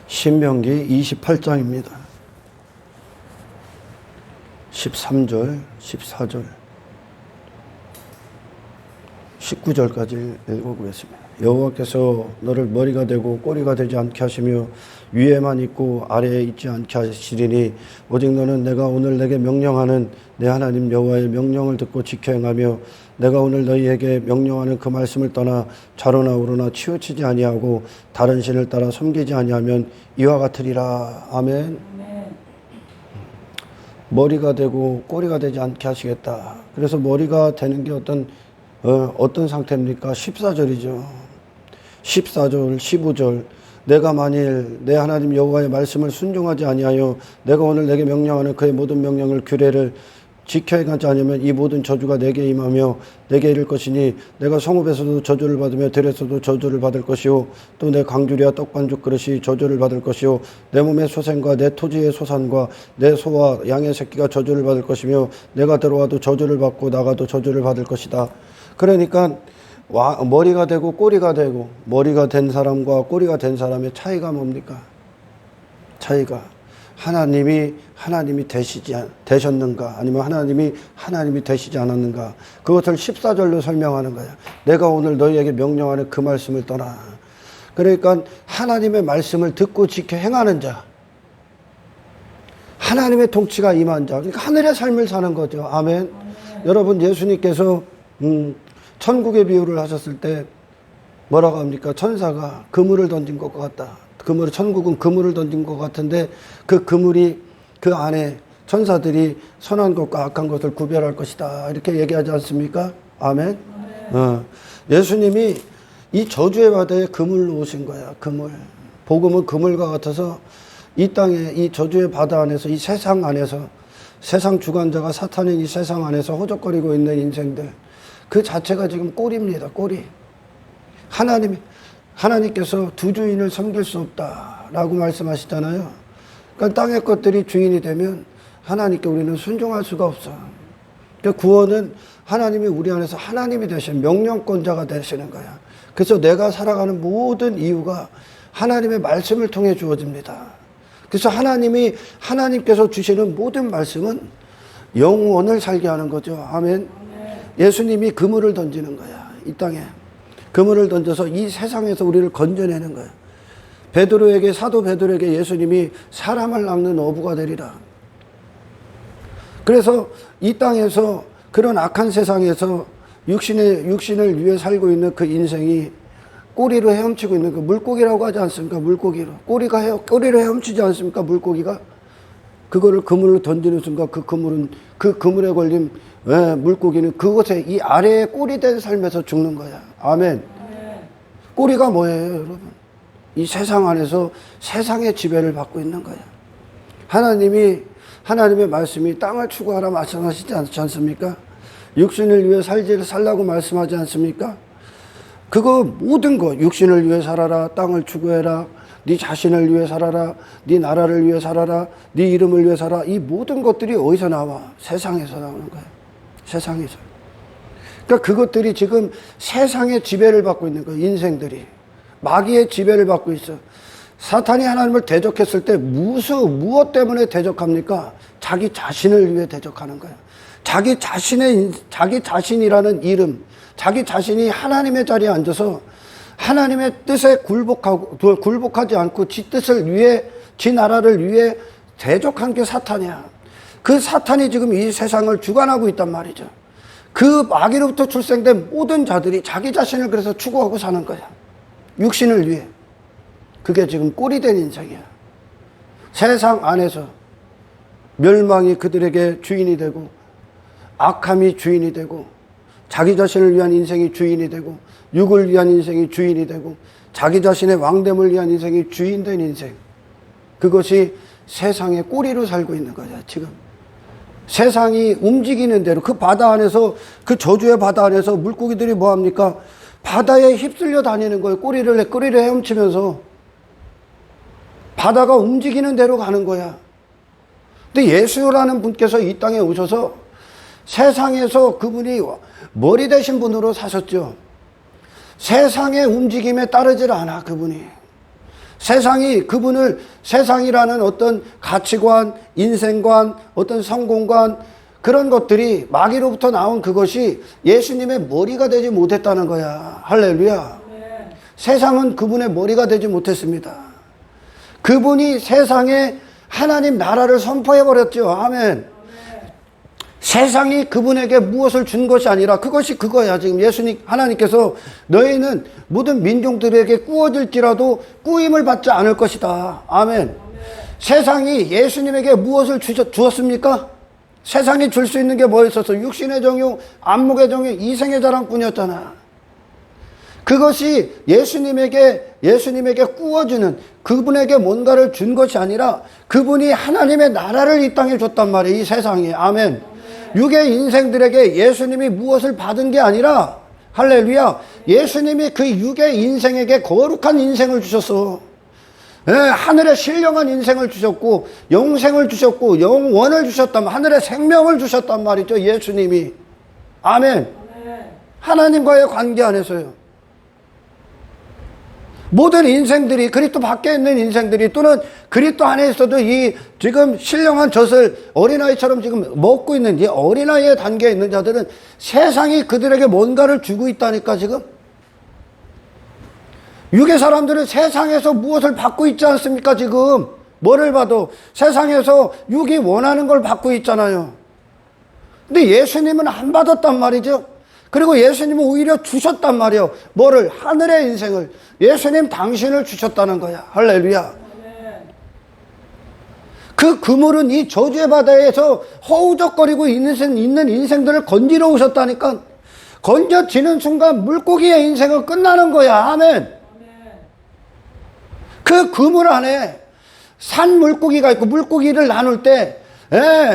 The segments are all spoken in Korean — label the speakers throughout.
Speaker 1: 신명기 28장입니다. 13절, 14절, 19절까지 읽어보겠습니다. 여호와께서 너를 머리가 되고 꼬리가 되지 않게 하시며 위에만 있고 아래에 있지 않게 하시리니 오직 너는 내가 오늘 내게 명령하는 내 하나님 여호와의 명령을 듣고 지켜 행하며 내가 오늘 너희에게 명령하는 그 말씀을 떠나 좌로나 우로나 치우치지 아니하고 다른 신을 따라 섬기지 아니하면 이와 같으리라. 아멘. 머리가 되고 꼬리가 되지 않게 하시겠다. 그래서 머리가 되는 게 어떤 상태입니까? 14절이죠. 14절, 15절. 내가 만일 내 하나님 여호와의 말씀을 순종하지 아니하여 내가 오늘 내게 명령하는 그의 모든 명령을 규례를 지켜 행하지 않으면 이 모든 저주가 내게 임하며 내게 이를 것이니 내가 성읍에서도 저주를 받으며 들에서도 저주를 받을 것이요 또 내 강주리와 떡반죽 그릇이 저주를 받을 것이요 내 몸의 소생과 내 토지의 소산과 내 소와 양의 새끼가 저주를 받을 것이며 내가 들어와도 저주를 받고 나가도 저주를 받을 것이다. 그러니까 머리가 되고 꼬리가 되고 머리가 된 사람과 꼬리가 된 사람의 차이가 뭡니까? 차이가 하나님이 되셨는가 아니면 하나님이 되시지 않았는가, 그것을 14절로 설명하는 거야. 내가 오늘 너희에게 명령하는 그 말씀을 떠나. 그러니까 하나님의 말씀을 듣고 지켜 행하는 자, 하나님의 통치가 임한 자, 그러니까 하늘의 삶을 사는 거죠. 아멘. 여러분, 예수님께서 천국의 비유를 하셨을 때 뭐라고 합니까? 천사가 그물을 던진 것 같다. 천국은 그물을 던진 것 같은데 그 그물이 그 안에 천사들이 선한 것과 악한 것을 구별할 것이다. 이렇게 얘기하지 않습니까? 아멘. 예수님이 이 저주의 바다에 그물로 오신 거야. 그물. 복음은 그물과 같아서 이 땅에 이 저주의 바다 안에서 이 세상 안에서 세상 주관자가 사탄인 이 세상 안에서 허적거리고 있는 인생들, 그 자체가 지금 꼴입니다. 꼴이. 하나님께서 두 주인을 섬길 수 없다라고 말씀하시잖아요. 그러니까 땅의 것들이 주인이 되면 하나님께 우리는 순종할 수가 없어. 그러니까 구원은 하나님이 우리 안에서 하나님이 되시는 명령권자가 되시는 거야. 그래서 내가 살아가는 모든 이유가 하나님의 말씀을 통해 주어집니다. 그래서 하나님께서 주시는 모든 말씀은 영원을 살게 하는 거죠. 아멘. 예수님이 그물을 던지는 거야. 이 땅에. 그물을 던져서 이 세상에서 우리를 건져내는 거예요. 사도 베드로에게 예수님이 사람을 낚는 어부가 되리라. 그래서 이 땅에서 그런 악한 세상에서 육신을 위해 살고 있는 그 인생이 꼬리로 헤엄치고 있는 그 물고기라고 하지 않습니까? 물고기로. 꼬리로 헤엄치지 않습니까? 물고기가. 그거를 그물로 던지는 순간 그 그물에 걸린 물고기는 그곳에 이 아래에 꼬리 된 삶에서 죽는 거야. 아멘. 꼬리가 뭐예요, 여러분? 이 세상 안에서 세상의 지배를 받고 있는 거야. 하나님의 말씀이 땅을 추구하라 말씀하시지 않지 않습니까? 육신을 위해 살라고 말씀하지 않습니까? 그거 모든 거, 육신을 위해 살아라, 땅을 추구해라, 네 자신을 위해 살아라, 네 나라를 위해 살아라, 네 이름을 위해 살아. 이 모든 것들이 어디서 나와? 세상에서 나오는 거예요. 세상에서. 그러니까 그것들이 지금 세상의 지배를 받고 있는 거예요. 인생들이. 마귀의 지배를 받고 있어. 사탄이 하나님을 대적했을 때 무엇 때문에 대적합니까? 자기 자신을 위해 대적하는 거예요. 자기 자신이라는 이름, 자기 자신이 하나님의 자리에 앉아서 하나님의 뜻에 굴복하지 않고 지 뜻을 위해, 지 나라를 위해 대적한 게 사탄이야. 그 사탄이 지금 이 세상을 주관하고 있단 말이죠. 그 마귀로부터 출생된 모든 자들이 자기 자신을 그래서 추구하고 사는 거야. 육신을 위해. 그게 지금 꼴이 된 인생이야. 세상 안에서 멸망이 그들에게 주인이 되고, 악함이 주인이 되고, 자기 자신을 위한 인생이 주인이 되고, 육을 위한 인생이 주인이 되고, 자기 자신의 왕됨을 위한 인생이 주인된 인생. 그것이 세상의 꼬리로 살고 있는 거야, 지금. 세상이 움직이는 대로 그 바다 안에서, 그 저주의 바다 안에서 물고기들이 뭐합니까? 바다에 휩쓸려 다니는 거예요. 꼬리를 헤엄치면서. 바다가 움직이는 대로 가는 거야. 근데 예수라는 분께서 이 땅에 오셔서 세상에서 그분이 머리 되신 분으로 사셨죠. 세상의 움직임에 따르질 않아, 그분이. 세상이 그분을, 세상이라는 어떤 가치관, 인생관, 어떤 성공관, 그런 것들이 마귀로부터 나온 그것이 예수님의 머리가 되지 못했다는 거야. 할렐루야. 세상은 그분의 머리가 되지 못했습니다. 그분이 세상에 하나님 나라를 선포해버렸죠. 아멘. 세상이 그분에게 무엇을 준 것이 아니라 그것이 그거야. 지금 예수님, 하나님께서 너희는 모든 민족들에게 꾸어질지라도 꾸임을 받지 않을 것이다. 아멘. 세상이 예수님에게 무엇을 주었습니까? 세상이 줄 수 있는 게 뭐였었어? 육신의 정욕, 안목의 정욕, 이생의 자랑뿐이었잖아. 그것이 예수님에게 꾸어주는, 그분에게 뭔가를 준 것이 아니라 그분이 하나님의 나라를 이 땅에 줬단 말이에요. 이 세상에. 아멘. 육의 인생들에게 예수님이 무엇을 받은 게 아니라, 할렐루야, 예수님이 그 육의 인생에게 거룩한 인생을 주셨어. 예, 하늘의 신령한 인생을 주셨고 영생을 주셨고 영원을 주셨단, 하늘의 생명을 주셨단 말이죠. 예수님이. 아멘. 하나님과의 관계 안에서요. 모든 인생들이, 그리스도 밖에 있는 인생들이 또는 그리스도 안에 있어도 이 지금 신령한 젖을 어린아이처럼 지금 먹고 있는 이 어린아이의 단계에 있는 자들은 세상이 그들에게 뭔가를 주고 있다니까. 지금 육의 사람들은 세상에서 무엇을 받고 있지 않습니까? 지금 뭐를 봐도 세상에서 육이 원하는 걸 받고 있잖아요. 근데 예수님은 안 받았단 말이죠. 그리고 예수님은 오히려 주셨단 말이에요. 뭐를? 하늘의 인생을. 예수님 당신을 주셨다는 거야. 할렐루야. 그 그물은 이 저주의 바다에서 허우적거리고 있는 인생들을 건지러 오셨다니까. 건져지는 순간 물고기의 인생은 끝나는 거야. 아멘. 그 그물 안에 산 물고기가 있고, 물고기를 나눌 때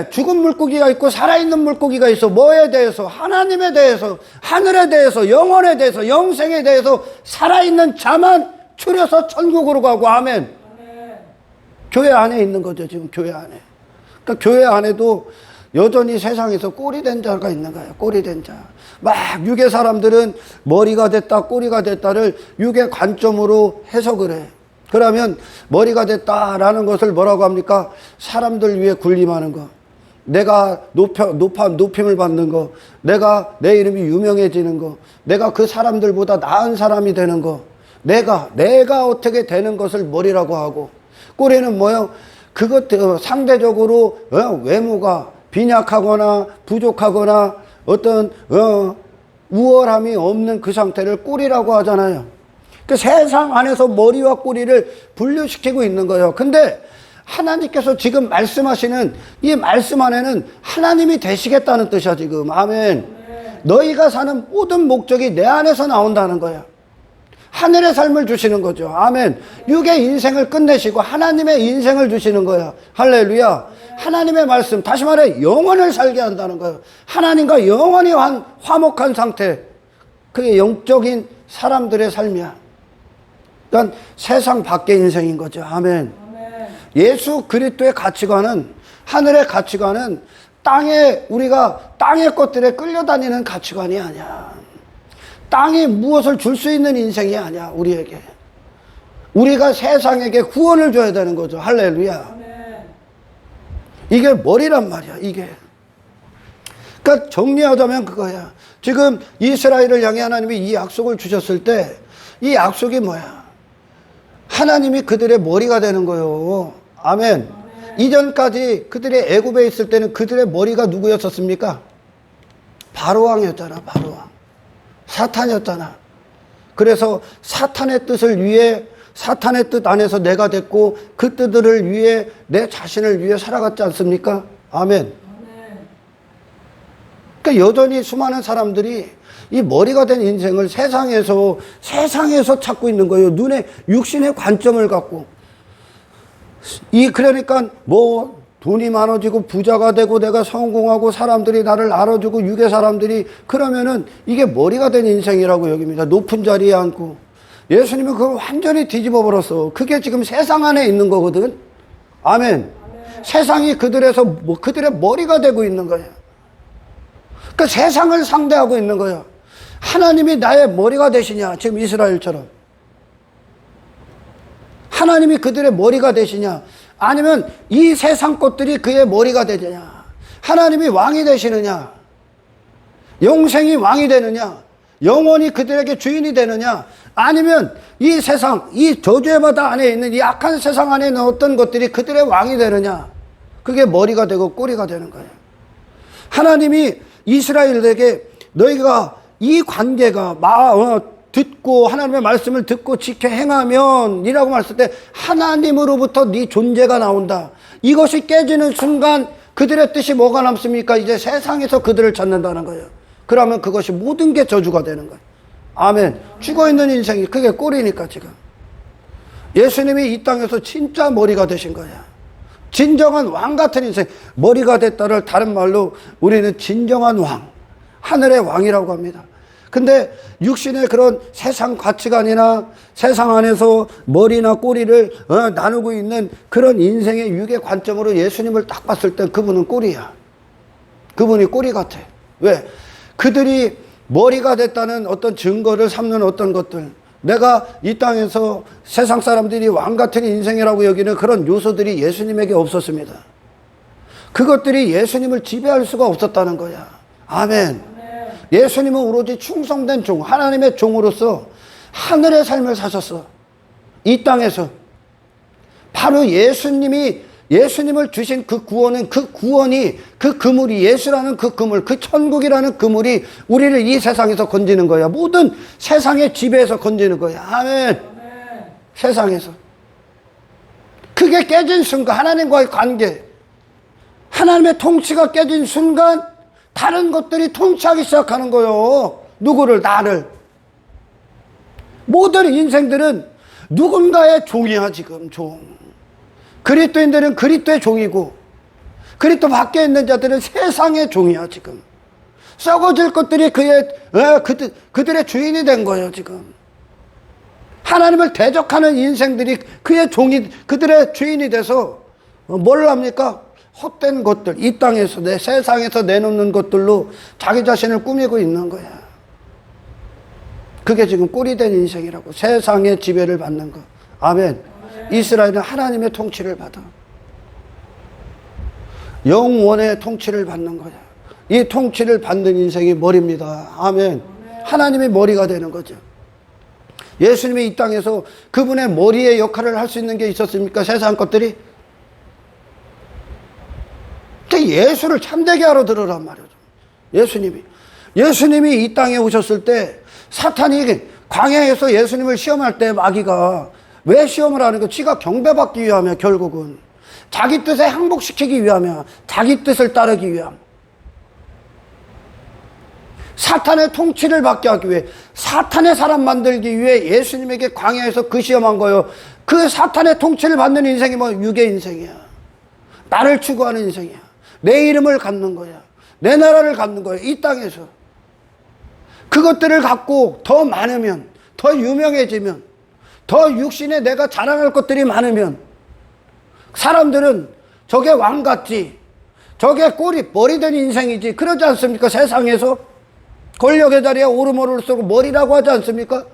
Speaker 1: 죽은 물고기가 있고 살아있는 물고기가 있어. 뭐에 대해서? 하나님에 대해서, 하늘에 대해서, 영원에 대해서, 영생에 대해서 살아있는 자만 추려서 천국으로 가고. 아멘. 교회 안에 있는 거죠. 지금 교회 안에. 그러니까 교회 안에도 여전히 세상에서 꼴이 된 자가 있는 거예요. 꼴이 된 자. 막 육의 사람들은 머리가 됐다, 꼬리가 됐다를 육의 관점으로 해석을 해. 그러면 머리가 됐다라는 것을 뭐라고 합니까? 사람들 위해 군림하는 거, 내가 높임을 받는 거, 내가 내 이름이 유명해지는 거, 내가 그 사람들보다 나은 사람이 되는 거, 내가 어떻게 되는 것을 머리라고 하고, 꼬리는 뭐요? 그것 상대적으로 외모가 빈약하거나 부족하거나 어떤 우월함이 없는 그 상태를 꼬리라고 하잖아요. 그 세상 안에서 머리와 꼬리를 분류시키고 있는 거예요. 근데 하나님께서 지금 말씀하시는 이 말씀 안에는 하나님이 되시겠다는 뜻이야, 지금. 아멘. 너희가 사는 모든 목적이 내 안에서 나온다는 거야. 하늘의 삶을 주시는 거죠. 아멘. 육의 인생을 끝내시고 하나님의 인생을 주시는 거야. 할렐루야. 하나님의 말씀, 다시 말해 영원을 살게 한다는 거예요. 하나님과 영원히 화목한 상태. 그게 영적인 사람들의 삶이야. 그러니까 세상 밖의 인생인 거죠. 아멘. 예수 그리스도의 가치관은, 하늘의 가치관은 우리가 땅의 것들에 끌려다니는 가치관이 아니야. 땅이 무엇을 줄 수 있는 인생이 아니야, 우리에게. 우리가 세상에게 구원을 줘야 되는 거죠. 할렐루야. 이게 머리란 말이야, 이게. 그러니까 정리하자면 그거야. 지금 이스라엘을 향해 하나님이 이 약속을 주셨을 때 이 약속이 뭐야? 하나님이 그들의 머리가 되는 거예요. 아멘. 이전까지 그들이 애굽에 있을 때는 그들의 머리가 누구였었습니까? 바로왕이었잖아. 바로왕. 사탄이었잖아. 그래서 사탄의 뜻을 위해, 사탄의 뜻 안에서 내가 됐고 그 뜻을 위해, 내 자신을 위해 살아갔지 않습니까? 아멘. 그러니까 여전히 수많은 사람들이 이 머리가 된 인생을 세상에서 찾고 있는 거예요. 눈에 육신의 관점을 갖고. 그러니까 뭐 돈이 많아지고 부자가 되고 내가 성공하고 사람들이 나를 알아주고 육의 사람들이, 그러면은 이게 머리가 된 인생이라고 여깁니다. 높은 자리에 앉고. 예수님은 그걸 완전히 뒤집어 버렸어. 그게 지금 세상 안에 있는 거거든. 아멘. 세상이 그들의 머리가 되고 있는 거예요. 그러니까 세상을 상대하고 있는 거예요. 하나님이 나의 머리가 되시냐? 지금 이스라엘처럼. 하나님이 그들의 머리가 되시냐? 아니면 이 세상 것들이 그의 머리가 되느냐? 하나님이 왕이 되시느냐? 영생이 왕이 되느냐? 영원히 그들에게 주인이 되느냐? 아니면 이 세상, 이 저주의 바다 안에 있는 이 악한 세상 안에 있는 어떤 것들이 그들의 왕이 되느냐? 그게 머리가 되고 꼬리가 되는 거예요. 하나님이 이스라엘에게 너희가 이 관계가 듣고 하나님의 말씀을 듣고 지켜 행하면 이라고 말했을 때 하나님으로부터 네 존재가 나온다. 이것이 깨지는 순간 그들의 뜻이 뭐가 남습니까? 이제 세상에서 그들을 찾는다는 거예요. 그러면 그것이 모든 게 저주가 되는 거예요. 아멘. 죽어있는 인생이 그게 꼴이니까 지금. 예수님이 이 땅에서 진짜 머리가 되신 거야. 진정한 왕 같은 인생. 머리가 됐다를 다른 말로 우리는 진정한 왕, 하늘의 왕이라고 합니다. 근데 육신의 그런 세상 가치관이나 세상 안에서 머리나 꼬리를 나누고 있는 그런 인생의 육의 관점으로 예수님을 딱 봤을 때 그분은 꼬리야. 그분이 꼬리 같아. 왜? 그들이 머리가 됐다는 어떤 증거를 삼는 어떤 것들, 내가 이 땅에서 세상 사람들이 왕 같은 인생이라고 여기는 그런 요소들이 예수님에게 없었습니다. 그것들이 예수님을 지배할 수가 없었다는 거야. 아멘. 예수님은 오로지 충성된 종, 하나님의 종으로서 하늘의 삶을 사셨어. 이 땅에서. 바로 예수님을 주신 그 구원은, 그 구원이, 그 그물이, 예수라는 그 그물, 그 천국이라는 그물이 우리를 이 세상에서 건지는 거야. 모든 세상의 지배에서 건지는 거야. 아멘. 세상에서. 그게 깨진 순간, 하나님과의 관계, 하나님의 통치가 깨진 순간 다른 것들이 통치하기 시작하는 거예요. 누구를? 나를. 모든 인생들은 누군가의 종이야. 지금 종. 그리스도인들은 그리스도의 종이고 그리스도 밖에 있는 자들은 세상의 종이야. 지금 썩어질 것들이 그들의 주인이 된 거예요. 지금 하나님을 대적하는 인생들이 그의 종이, 그들의 주인이 돼서 뭘 합니까? 헛된 것들, 이 땅에서, 내 세상에서 내놓는 것들로 자기 자신을 꾸미고 있는 거야. 그게 지금 꼴이 된 인생이라고. 세상의 지배를 받는 거. 아멘. 이스라엘은 하나님의 통치를 받아. 영원의 통치를 받는 거야. 이 통치를 받는 인생이 머리입니다. 아멘. 하나님의 머리가 되는 거죠. 예수님이 이 땅에서 그분의 머리의 역할을 할 수 있는 게 있었습니까? 세상 것들이? 예수를 참되게 하러 들으란 말이죠. 예수님이 이 땅에 오셨을 때 사탄이 광야에서 예수님을 시험할 때 마귀가 왜 시험을 하는 거? 지가 경배받기 위하며, 결국은 자기 뜻에 항복시키기 위하며, 자기 뜻을 따르기 위함, 사탄의 통치를 받게 하기 위해, 사탄의 사람 만들기 위해 예수님에게 광야에서 그 시험한 거예요. 그 사탄의 통치를 받는 인생이 뭐 육의 인생이야. 나를 추구하는 인생이야. 내 이름을 갖는 거야. 내 나라를 갖는 거야. 이 땅에서. 그것들을 갖고 더 많으면, 더 유명해지면, 더 육신에 내가 자랑할 것들이 많으면 사람들은 저게 왕 같지, 저게 머리 된 인생이지, 그러지 않습니까? 세상에서 권력의 자리에 오르모를수록 머리라고 하지 않습니까?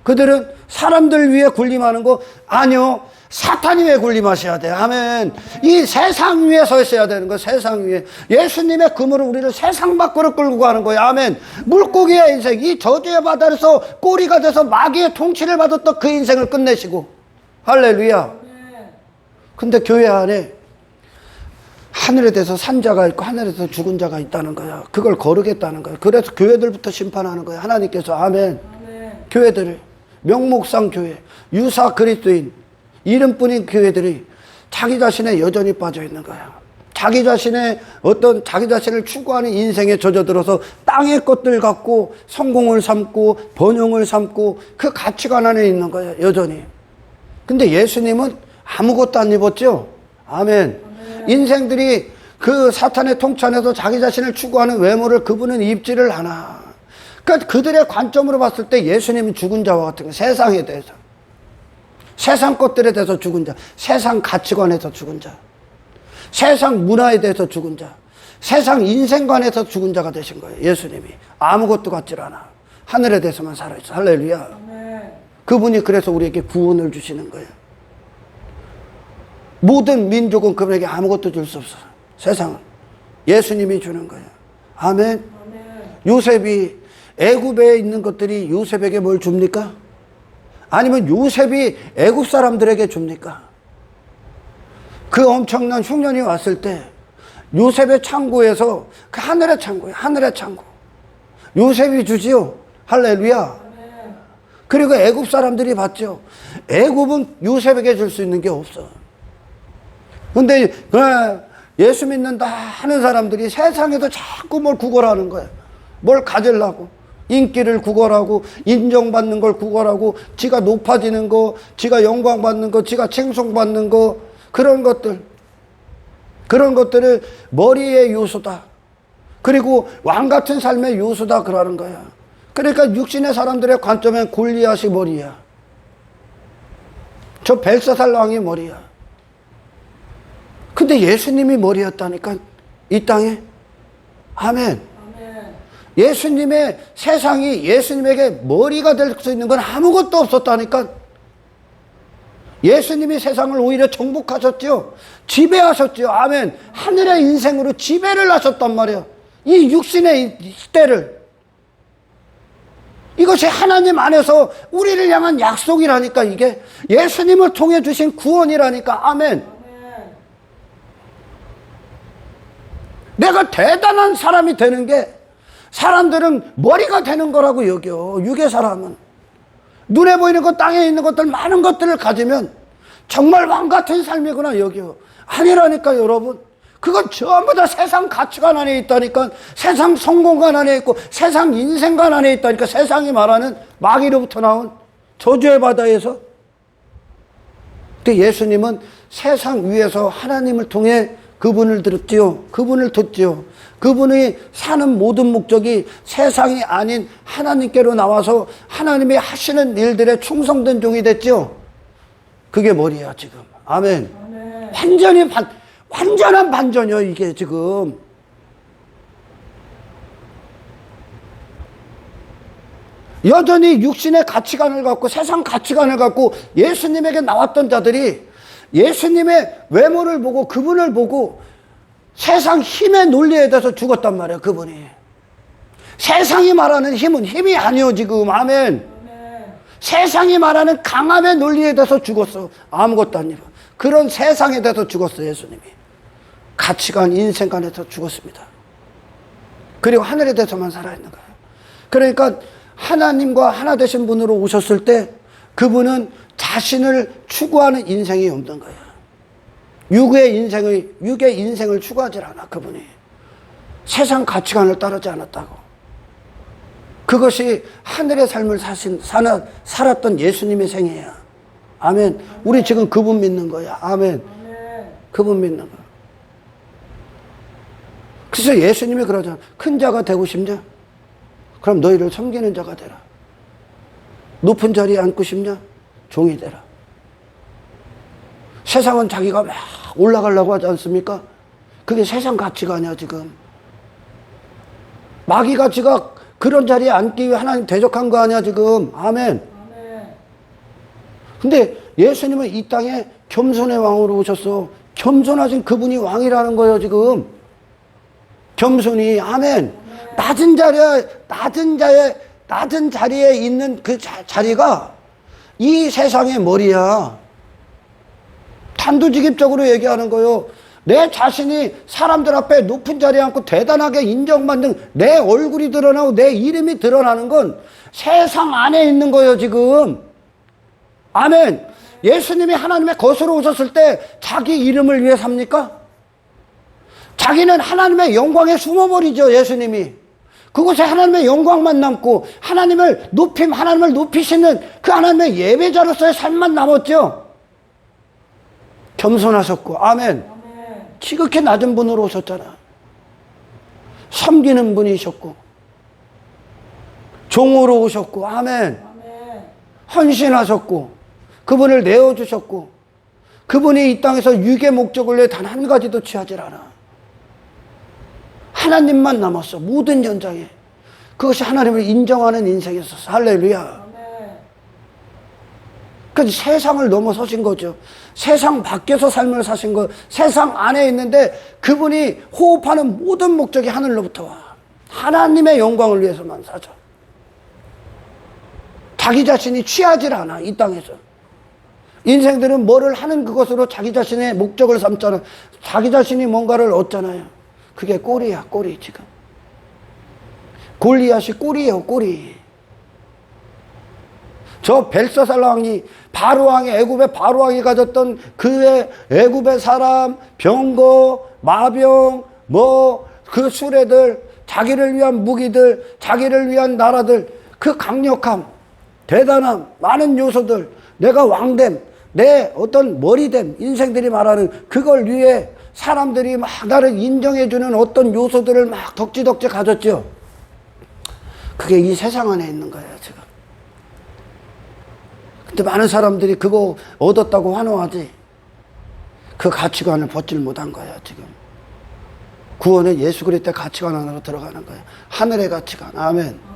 Speaker 1: 그들은 사람들 위에 군림하는 거 아니요. 사탄 위에 군림하셔야 돼. 아멘. 이 세상 위에 서 있어야 되는 거. 세상 위에. 예수님의 그물은 우리를 세상 밖으로 끌고 가는 거예요. 아멘. 물고기의 인생, 이 저주의 바다에서 꼬리가 돼서 마귀의 통치를 받았던 그 인생을 끝내시고. 할렐루야. 근데 교회 안에 하늘에 대해서 산 자가 있고 하늘에서 죽은 자가 있다는 거야. 그걸 거르겠다는 거야. 그래서 교회들부터 심판하는 거야. 하나님께서. 아멘. 교회들을, 명목상 교회, 유사 그리스도인, 이름뿐인 교회들이 자기 자신에 여전히 빠져 있는 거야. 자기 자신의 자기 자신을 추구하는 인생에 젖어들어서 땅의 것들 갖고 성공을 삼고 번영을 삼고 그 가치관 안에 있는 거야. 여전히. 근데 예수님은 아무것도 안 입었죠. 아멘. 인생들이 그 사탄의 통치 안에서 자기 자신을 추구하는 외모를 그분은 입지를 않아. 그러니까 그들의 관점으로 봤을 때 예수님은 죽은 자와 같은 거. 세상에 대해서, 세상 것들에 대해서 죽은 자, 세상 가치관에서 죽은 자, 세상 문화에 대해서 죽은 자, 세상 인생관에서 죽은 자가 되신 거예요. 예수님이 아무것도 같질 않아. 하늘에 대해서만 살아있어. 할렐루야. 그분이 그래서 우리에게 구원을 주시는 거예요. 모든 민족은 그분에게 아무것도 줄 수 없어. 세상은 예수님이 주는 거예요. 아멘. 요셉이 애굽에 있는 것들이 요셉에게 뭘 줍니까? 아니면 요셉이 애굽 사람들에게 줍니까? 그 엄청난 흉년이 왔을 때 요셉의 창고에서, 그 하늘의 창고예요. 하늘의 창고. 요셉이 주지요. 할렐루야. 그리고 애굽 사람들이 받죠. 애굽은 요셉에게 줄 수 있는 게 없어. 근데 예수 믿는다 하는 사람들이 세상에서 자꾸 뭘 구걸하는 거야. 뭘 가지려고. 인기를 구걸하고, 인정받는 걸 구걸하고, 지가 높아지는 거, 지가 영광받는 거, 지가 칭송받는 거, 그런 것들을 머리의 요소다. 그리고 왕 같은 삶의 요소다 그러는 거야. 그러니까 육신의 사람들의 관점엔 골리앗이 머리야. 저 벨사살 왕이 머리야. 근데 예수님이 머리였다니까, 이 땅에. 아멘. 예수님의 세상이 예수님에게 머리가 될 수 있는 건 아무것도 없었다니까. 예수님이 세상을 오히려 정복하셨죠. 지배하셨죠. 아멘. 하늘의 인생으로 지배를 하셨단 말이야. 이 육신의 시대를. 이것이 하나님 안에서 우리를 향한 약속이라니까. 이게 예수님을 통해 주신 구원이라니까. 아멘. 내가 대단한 사람이 되는 게, 사람들은 머리가 되는 거라고 여겨. 육의 사람은 눈에 보이는 것, 땅에 있는 것들, 많은 것들을 가지면 정말 왕 같은 삶이구나 여겨. 아니라니까 여러분. 그건 전부 다 세상 가치관 안에 있다니까. 세상 성공관 안에 있고, 세상 인생관 안에 있다니까. 세상이 말하는 마귀로부터 나온 저주의 바다에서. 근데 예수님은 세상 위에서 하나님을 통해 그분을 들었지요. 그분을 듣지요. 그분이 사는 모든 목적이 세상이 아닌 하나님께로 나와서 하나님이 하시는 일들에 충성된 종이 됐죠. 그게 머리야 지금. 아멘. 아멘. 완전한 반전이요 이게 지금. 여전히 육신의 가치관을 갖고, 세상 가치관을 갖고 예수님에게 나왔던 자들이 예수님의 외모를 보고, 그분을 보고 세상 힘의 논리에 대해서 죽었단 말이에요. 그분이. 세상이 말하는 힘은 힘이 아니요 지금. 아멘. 세상이 말하는 강함의 논리에 대해서 죽었어. 아무것도 아니라. 그런 세상에 대해서 죽었어요 예수님이. 가치관, 인생관에서 죽었습니다. 그리고 하늘에 대해서만 살아있는 거예요. 그러니까 하나님과 하나 되신 분으로 오셨을 때 그분은 자신을 추구하는 인생이 없는 거예요. 육의 인생을 추구하지 않아. 그분이 세상 가치관을 따르지 않았다고. 그것이 하늘의 삶을 살았던 예수님의 생애야. 아멘. 우리 지금 그분 믿는 거야. 아멘. 그분 믿는 거야. 그래서 예수님이 그러잖아. 큰 자가 되고 싶냐? 그럼 너희를 섬기는 자가 되라. 높은 자리에 앉고 싶냐? 종이 되라. 세상은 자기가 막 올라가려고 하지 않습니까? 그게 세상 가치가 아니야 지금. 마귀가 지가 그런 자리에 앉기 위해 하나님 대적한 거 아니야 지금. 아멘. 근데 예수님은 이 땅에 겸손의 왕으로 오셨어. 겸손하신 그분이 왕이라는 거예요 지금. 겸손히. 아멘. 낮은 자리에 있는 그 자리가 이 세상의 머리야. 단도직입적으로 얘기하는 거예요. 내 자신이 사람들 앞에 높은 자리에 앉고 대단하게 인정받는 내 얼굴이 드러나고 내 이름이 드러나는 건 세상 안에 있는 거예요 지금. 아멘. 예수님이 하나님의 것으로 오셨을 때 자기 이름을 위해 삽니까? 자기는 하나님의 영광에 숨어버리죠 예수님이. 그곳에 하나님의 영광만 남고 하나님을 높이시는 그 하나님의 예배자로서의 삶만 남았죠. 겸손하셨고. 아멘. 지극히 낮은 분으로 오셨잖아. 섬기는 분이셨고 종으로 오셨고. 아멘. 헌신하셨고 그분을 내어주셨고 그분이 이 땅에서 육의 목적을 위해 단 한 가지도 취하지 않아. 하나님만 남았어. 모든 현장에. 그것이 하나님을 인정하는 인생이었어. 할렐루야. 그 세상을 넘어서신 거죠. 세상 밖에서 삶을 사신 거, 세상 안에 있는데 그분이 호흡하는 모든 목적이 하늘로부터 와. 하나님의 영광을 위해서만 사죠. 자기 자신이 취하질 않아, 이 땅에서. 인생들은 뭐를 하는 그것으로 자기 자신의 목적을 삼잖아. 자기 자신이 뭔가를 얻잖아요. 그게 꼴이야, 꼴이 지금. 골리앗이 꼴이에요, 꼴이. 저 벨사살 왕이 바로왕이 애굽의 바로왕이 가졌던 그의 애굽의 사람, 병거, 마병, 그 수레들, 자기를 위한 무기들, 자기를 위한 나라들, 그 강력함, 대단함, 많은 요소들, 내가 왕됨, 내 어떤 머리됨, 인생들이 말하는 그걸 위해 사람들이 막 나를 인정해주는 어떤 요소들을 막 덕지덕지 가졌죠. 그게 이 세상 안에 있는 거예요, 지금. 근데 많은 사람들이 그거 얻었다고 환호하지, 그 가치관을 벗질 못한 거예요, 지금. 구원은 예수 그리스도의 가치관 안으로 들어가는 거예요. 하늘의 가치관. 아멘.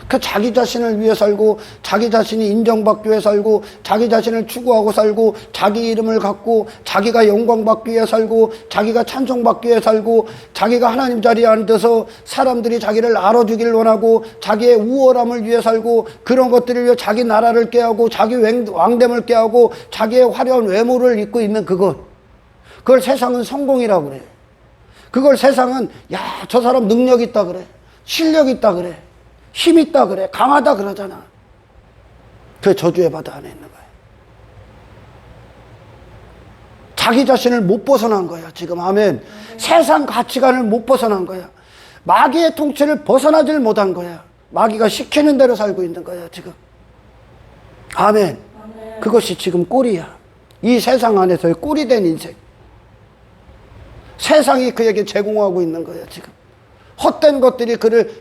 Speaker 1: 그 자기 자신을 위해 살고, 자기 자신이 인정받기 위해 살고, 자기 자신을 추구하고 살고, 자기 이름을 갖고, 자기가 영광받기 위해 살고, 자기가 찬송받기 위해 살고, 자기가 하나님 자리에 앉아서 사람들이 자기를 알아주기를 원하고, 자기의 우월함을 위해 살고, 그런 것들을 위해 자기 나라를 깨하고, 자기 왕됨을 깨하고, 자기의 화려한 외모를 입고 있는 그것. 그걸 세상은 성공이라고 그래. 그걸 세상은 야, 저 사람 능력 있다 그래. 실력 있다 그래. 힘 있다 그래. 강하다 그러잖아. 그게 저주의 바다 안에 있는 거야. 자기 자신을 못 벗어난 거야, 지금. 아멘. 세상 가치관을 못 벗어난 거야. 마귀의 통치를 벗어나질 못한 거야. 마귀가 시키는 대로 살고 있는 거야, 지금. 아멘. 그것이 지금 꼴이야. 이 세상 안에서의 꼴이 된 인생. 세상이 그에게 제공하고 있는 거야, 지금. 헛된 것들이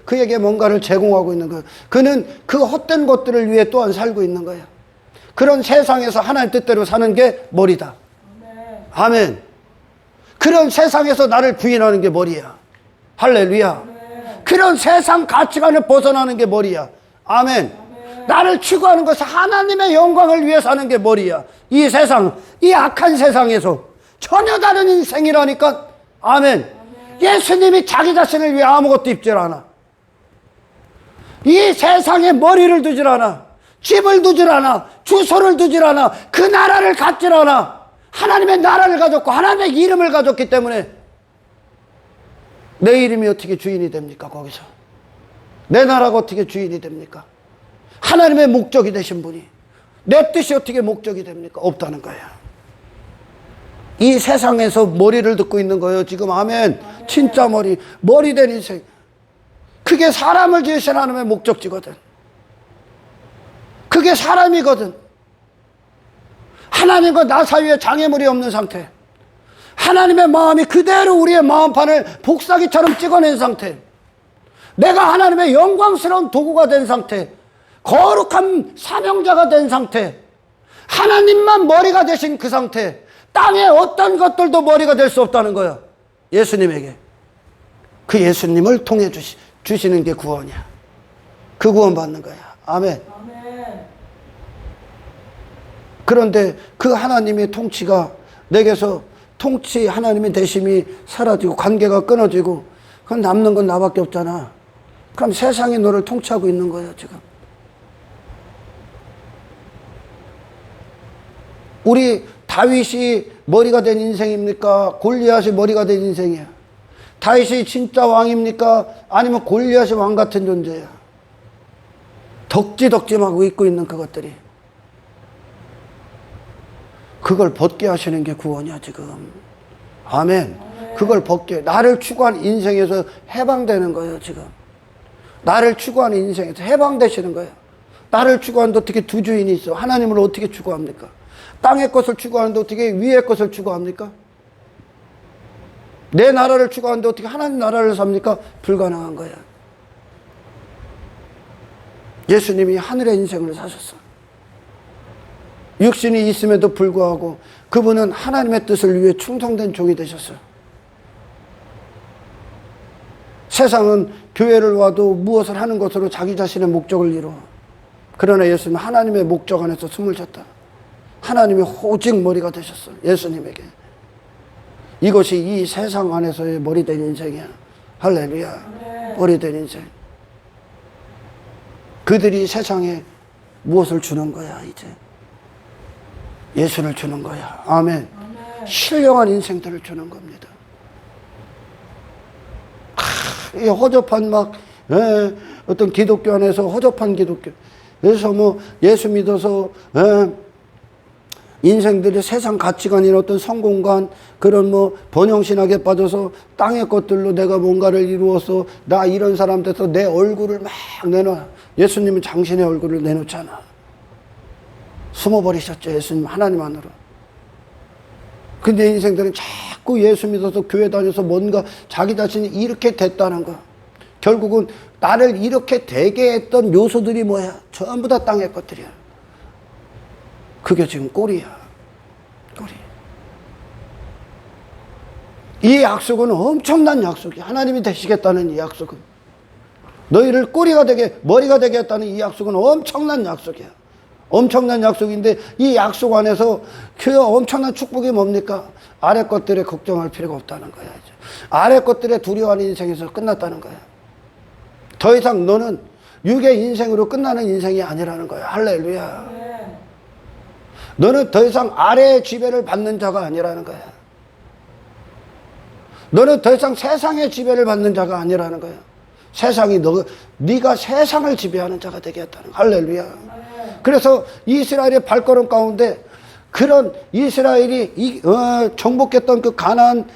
Speaker 1: 그에게 뭔가를 제공하고 있는 거예요. 그는 그 헛된 것들을 위해 또한 살고 있는 거예요. 그런 세상에서 하나님 뜻대로 사는 게 머리다. 아멘. 그런 세상에서 나를 부인하는 게 머리야. 할렐루야. 그런 세상 가치관을 벗어나는 게 머리야. 아멘. 나를 추구하는 것은 하나님의 영광을 위해 사는 게 머리야. 이 세상, 이 악한 세상에서 전혀 다른 인생이라니까. 아멘. 예수님이 자기 자신을 위해 아무것도 입질 않아. 이 세상에 머리를 두질 않아. 집을 두질 않아. 주소를 두질 않아. 그 나라를 갖질 않아. 하나님의 나라를 가졌고 하나님의 이름을 가졌기 때문에 내 이름이 어떻게 주인이 됩니까, 거기서? 내 나라가 어떻게 주인이 됩니까? 하나님의 목적이 되신 분이 내 뜻이 어떻게 목적이 됩니까? 없다는 거예요. 이 세상에서 머리를 듣고 있는 거예요, 지금. 아멘. 진짜 머리 된 인생. 그게 사람을 지으신 하나님의 목적지거든. 그게 사람이거든. 하나님과 나 사이에 장애물이 없는 상태. 하나님의 마음이 그대로 우리의 마음판을 복사기처럼 찍어낸 상태. 내가 하나님의 영광스러운 도구가 된 상태. 거룩한 사명자가 된 상태. 하나님만 머리가 되신 그 상태. 땅의 어떤 것들도 머리가 될 수 없다는 거야. 예수님에게. 그 예수님을 통해 주시는 게 구원이야. 그 구원 받는 거야. 아멘. 그런데 그 하나님의 통치가 내게서 통치 하나님의 대심이 사라지고 관계가 끊어지고 그럼 남는 건 나밖에 없잖아. 그럼 세상이 너를 통치하고 있는 거야, 지금. 우리 다윗이 머리가 된 인생입니까? 골리앗이 머리가 된 인생이야. 다윗이 진짜 왕입니까? 아니면 골리앗이 왕 같은 존재야. 덕지덕지하고 있고 있는 그것들이. 그걸 벗게 하시는 게 구원이야, 지금. 아멘. 그걸 벗게. 나를 추구하는 인생에서 해방되는 거예요, 지금. 나를 추구하는 인생에서 해방되시는 거예요. 나를 추구하는데 어떻게 두 주인이 있어? 하나님을 어떻게 추구합니까? 땅의 것을 추구하는데 어떻게 위의 것을 추구합니까? 내 나라를 추구하는데 어떻게 하나님 나라를 삽니까? 불가능한 거야. 예수님이 하늘의 인생을 사셨어. 육신이 있음에도 불구하고 그분은 하나님의 뜻을 위해 충성된 종이 되셨어요. 세상은 교회를 와도 무엇을 하는 것으로 자기 자신의 목적을 이루어. 그러나 예수님은 하나님의 목적 안에서 숨을 쉬었다. 하나님이 오직 머리가 되셨어. 예수님에게. 이것이 이 세상 안에서의 머리된 인생이야. 할렐루야. 머리된 인생. 그들이 세상에 무엇을 주는 거야 이제? 예수를 주는 거야. 아멘. 신령한 인생들을 주는 겁니다. 이 허접한 어떤 기독교 안에서 허접한 기독교. 그래서 예수 믿어서 인생들이 세상 가치관이나 어떤 성공관 그런 번영신학에 빠져서 땅의 것들로 내가 뭔가를 이루어서 나 이런 사람 돼서 내 얼굴을 막 내놔. 예수님은 당신의 얼굴을 내놓잖아. 숨어버리셨죠. 예수님 하나님 안으로. 근데 인생들은 자꾸 예수 믿어서 교회 다녀서 뭔가 자기 자신이 이렇게 됐다는 거. 결국은 나를 이렇게 되게 했던 요소들이 뭐야? 전부 다 땅의 것들이야. 그게 지금 꼴이야. 꼴이. 이 약속은 엄청난 약속이야. 하나님이 되시겠다는 이 약속은. 너희를 꼬리가 되게, 머리가 되게 했다는 이 약속은 엄청난 약속이야. 엄청난 약속인데 이 약속 안에서 그 엄청난 축복이 뭡니까? 아래 것들에 걱정할 필요가 없다는 거야. 이제. 아래 것들에 두려워하는 인생에서 끝났다는 거야. 더 이상 너는 육의 인생으로 끝나는 인생이 아니라는 거야. 할렐루야. 너는 더 이상 아래의 지배를 받는 자가 아니라는 거야. 너는 더 이상 세상의 지배를 받는 자가 아니라는 거야. 세상이 네가 세상을 지배하는 자가 되게 했다는 거야. 할렐루야. 그래서 이스라엘의 발걸음 가운데 그런 이스라엘이 정복했던 그 가나안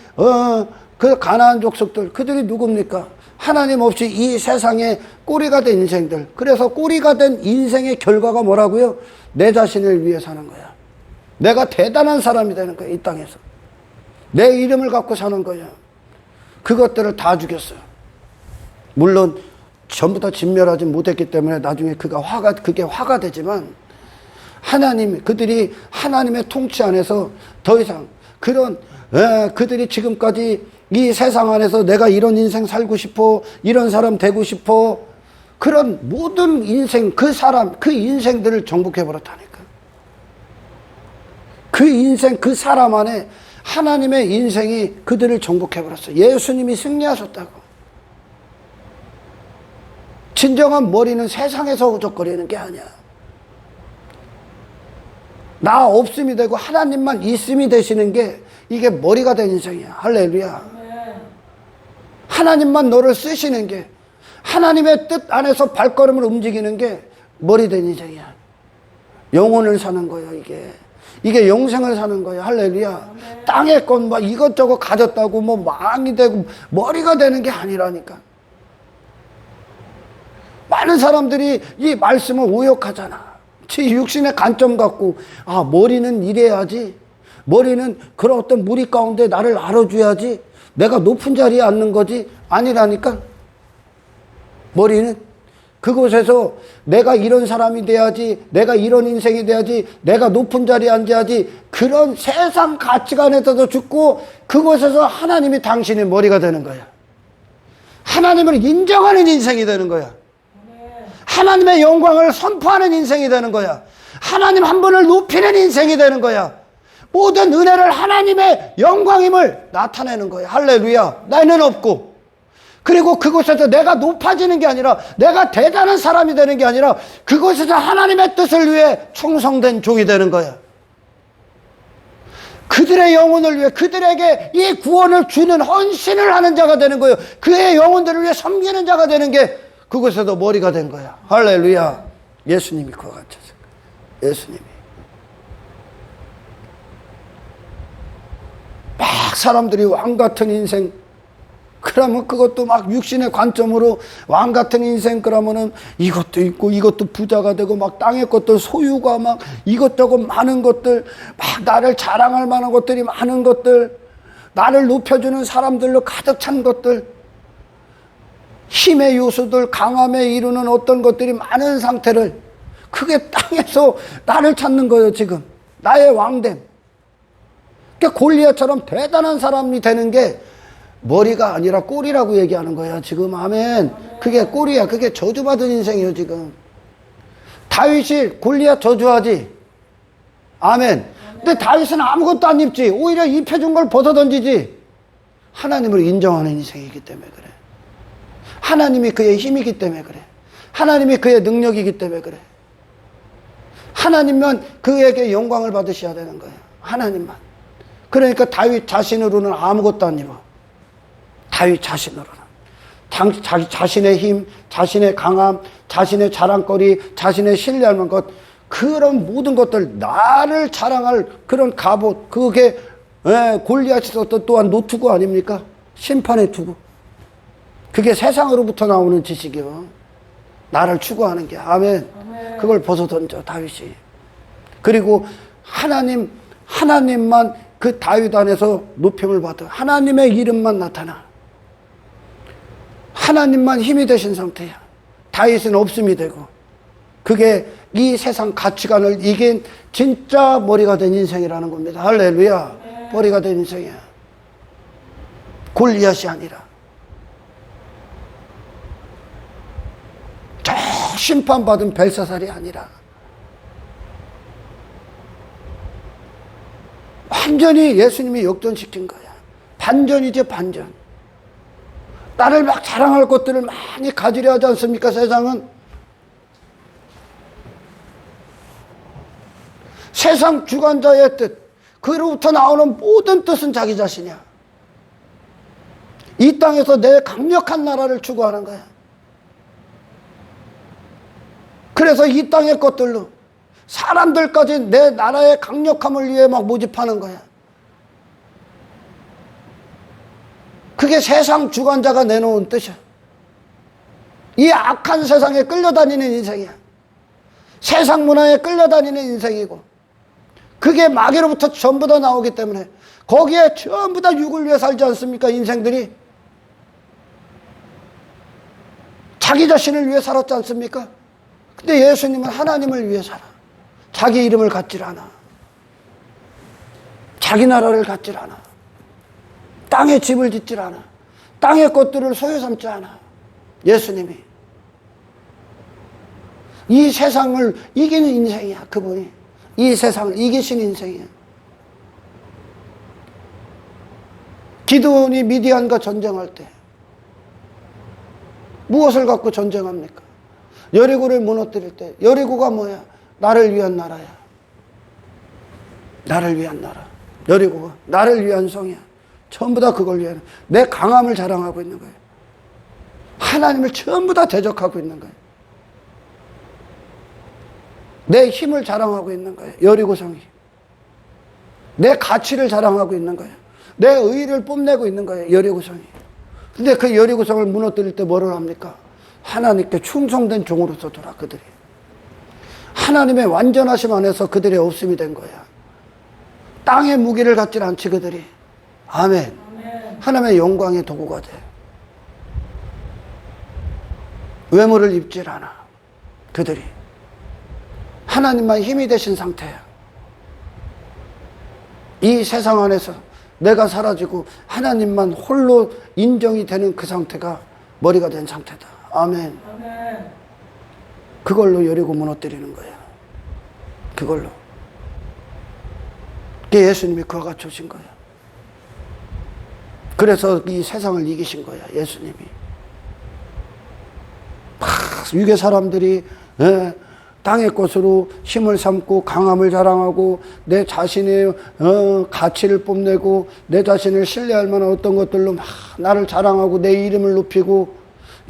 Speaker 1: 족속들, 그들이 누굽니까? 하나님 없이 이 세상에 꼬리가 된 인생들. 그래서 꼬리가 된 인생의 결과가 뭐라고요? 내 자신을 위해 사는 거야. 내가 대단한 사람이 되는 거야. 이 땅에서. 내 이름을 갖고 사는 거야. 그것들을 다 죽였어요. 물론 전부 다 진멸하지 못했기 때문에 나중에 그게 화가 되지만 그들이 하나님의 통치 안에서 더 이상 그들이 지금까지 이 세상 안에서 내가 이런 인생 살고 싶어, 이런 사람 되고 싶어, 그런 모든 인생, 그 인생들을 정복해버렸다니까. 그 인생, 그 사람 안에 하나님의 인생이 그들을 정복해버렸어요. 예수님이 승리하셨다고. 진정한 머리는 세상에서 우적거리는 게 아니야. 나 없음이 되고 하나님만 있음이 되시는 게 이게 머리가 된 인생이야. 할렐루야. 하나님만 너를 쓰시는 게, 하나님의 뜻 안에서 발걸음을 움직이는 게 머리 된 인생이야. 영혼을 사는 거야, 이게 영생을 사는 거야. 할렐루야. 땅의 것 이것저것 가졌다고 망이 되고 머리가 되는 게 아니라니까. 많은 사람들이 이 말씀을 오역하잖아. 제 육신의 관점 갖고, 머리는 이래야지. 머리는 그런 어떤 무리 가운데 나를 알아줘야지. 내가 높은 자리에 앉는 거지. 아니라니까. 머리는 그곳에서 내가 이런 사람이 돼야지, 내가 이런 인생이 돼야지, 내가 높은 자리에 앉아야지, 그런 세상 가치관에서도 죽고 그곳에서 하나님이 당신의 머리가 되는 거야. 하나님을 인정하는 인생이 되는 거야. 하나님의 영광을 선포하는 인생이 되는 거야. 하나님 한 분을 높이는 인생이 되는 거야. 모든 은혜를 하나님의 영광임을 나타내는 거야. 할렐루야. 나는 없고. 그리고 그곳에서 내가 높아지는 게 아니라, 내가 대단한 사람이 되는 게 아니라, 그곳에서 하나님의 뜻을 위해 충성된 종이 되는 거야. 그들의 영혼을 위해, 그들에게 이 구원을 주는 헌신을 하는 자가 되는 거예요. 그의 영혼들을 위해 섬기는 자가 되는 게 그곳에도 머리가 된 거야. 할렐루야. 예수님이 그와 같아서. 예수님이. 막 사람들이 왕 같은 인생, 그러면 그것도 막 육신의 관점으로 왕 같은 인생, 그러면은 이것도 있고 이것도 부자가 되고 막 땅의 것들 소유가 막 이것저것 많은 것들, 막 나를 자랑할 만한 것들이 많은 것들, 나를 높여주는 사람들로 가득 찬 것들, 힘의 요소들, 강함에 이루는 어떤 것들이 많은 상태를, 그게 땅에서 나를 찾는 거예요. 지금 나의 왕됨. 그러니까 골리앗처럼 대단한 사람이 되는 게 머리가 아니라 꼴이라고 얘기하는 거야 지금. 아멘. 그게 꼴이야. 그게 저주받은 인생이에요 지금. 다윗이 골리앗 저주하지. 아멘. 근데 다윗은 아무것도 안 입지. 오히려 입혀준 걸 벗어 던지지. 하나님을 인정하는 인생이기 때문에 그래. 하나님이 그의 힘이기 때문에 그래. 하나님이 그의 능력이기 때문에 그래. 하나님만 그에게 영광을 받으셔야 되는 거예요. 하나님만. 그러니까 다윗 자신으로는 아무것도 안 입어. 다윗 자신으로는. 자기 자신의 힘, 자신의 강함, 자신의 자랑거리, 자신의 신뢰할 만한 것, 그런 모든 것들, 나를 자랑할 그런 갑옷, 그게 골리앗이 썼던 또한 노트구 아닙니까? 심판의 투구. 그게 세상으로부터 나오는 지식이요. 나를 추구하는 게. 아멘. 그걸 벗어 던져, 다윗이. 그리고 하나님만 그 다윗 안에서 높임을 받아. 하나님의 이름만 나타나. 하나님만 힘이 되신 상태야. 다윗은 없음이 되고. 그게 이 세상 가치관을 이긴 진짜 머리가 된 인생이라는 겁니다. 할렐루야. 머리가 된 인생이야. 골리앗이 아니라. 저 심판받은 벨사살이 아니라. 완전히 예수님이 역전시킨 거야. 반전이죠, 반전. 나를 막 자랑할 것들을 많이 가지려 하지 않습니까, 세상은? 세상 주관자의 뜻, 그로부터 나오는 모든 뜻은 자기 자신이야. 이 땅에서 내 강력한 나라를 추구하는 거야. 그래서 이 땅의 것들로 사람들까지 내 나라의 강력함을 위해 막 모집하는 거야. 그게 세상 주관자가 내놓은 뜻이야. 이 악한 세상에 끌려다니는 인생이야. 세상 문화에 끌려다니는 인생이고, 그게 마귀로부터 전부 다 나오기 때문에 거기에 전부 다 육을 위해 살지 않습니까? 인생들이 자기 자신을 위해 살았지 않습니까? 근데 예수님은 하나님을 위해 살아. 자기 이름을 갖질 않아. 자기 나라를 갖질 않아. 땅에 집을 짓질 않아. 땅의 것들을 소유 삼지 않아. 예수님이. 이 세상을 이기는 인생이야, 그분이. 이 세상을 이기신 인생이야. 기드온이 미디안과 전쟁할 때 무엇을 갖고 전쟁합니까? 여리고를 무너뜨릴 때, 여리고가 뭐야? 나를 위한 나라야. 나를 위한 나라. 여리고가 나를 위한 성이야. 전부 다 그걸 위한, 내 강함을 자랑하고 있는 거예요. 하나님을 전부 다 대적하고 있는 거예요. 내 힘을 자랑하고 있는 거예요. 여리고성이. 내 가치를 자랑하고 있는 거예요. 내 의의를 뽐내고 있는 거예요. 여리고성이. 근데 그 여리고성을 무너뜨릴 때 뭐를 합니까? 하나님께 충성된 종으로서 돌아, 그들이. 하나님의 완전하심 안에서 그들의 없음이 된 거야. 땅의 무기를 갖질 않지, 그들이. 아멘. 하나님의 영광의 도구가 돼. 외모를 입질 않아, 그들이. 하나님만 힘이 되신 상태야. 이 세상 안에서 내가 사라지고 하나님만 홀로 인정이 되는 그 상태가 머리가 된 상태다. 아멘. 그걸로 여리고 무너뜨리는 거야. 그걸로. 그게 예수님이 그와 같이 오신 거야. 그래서 이 세상을 이기신 거야, 예수님이. 유괴 사람들이 땅의 것으로 힘을 삼고 강함을 자랑하고 내 자신의 가치를 뽐내고 내 자신을 신뢰할 만한 어떤 것들로 막 나를 자랑하고 내 이름을 높이고,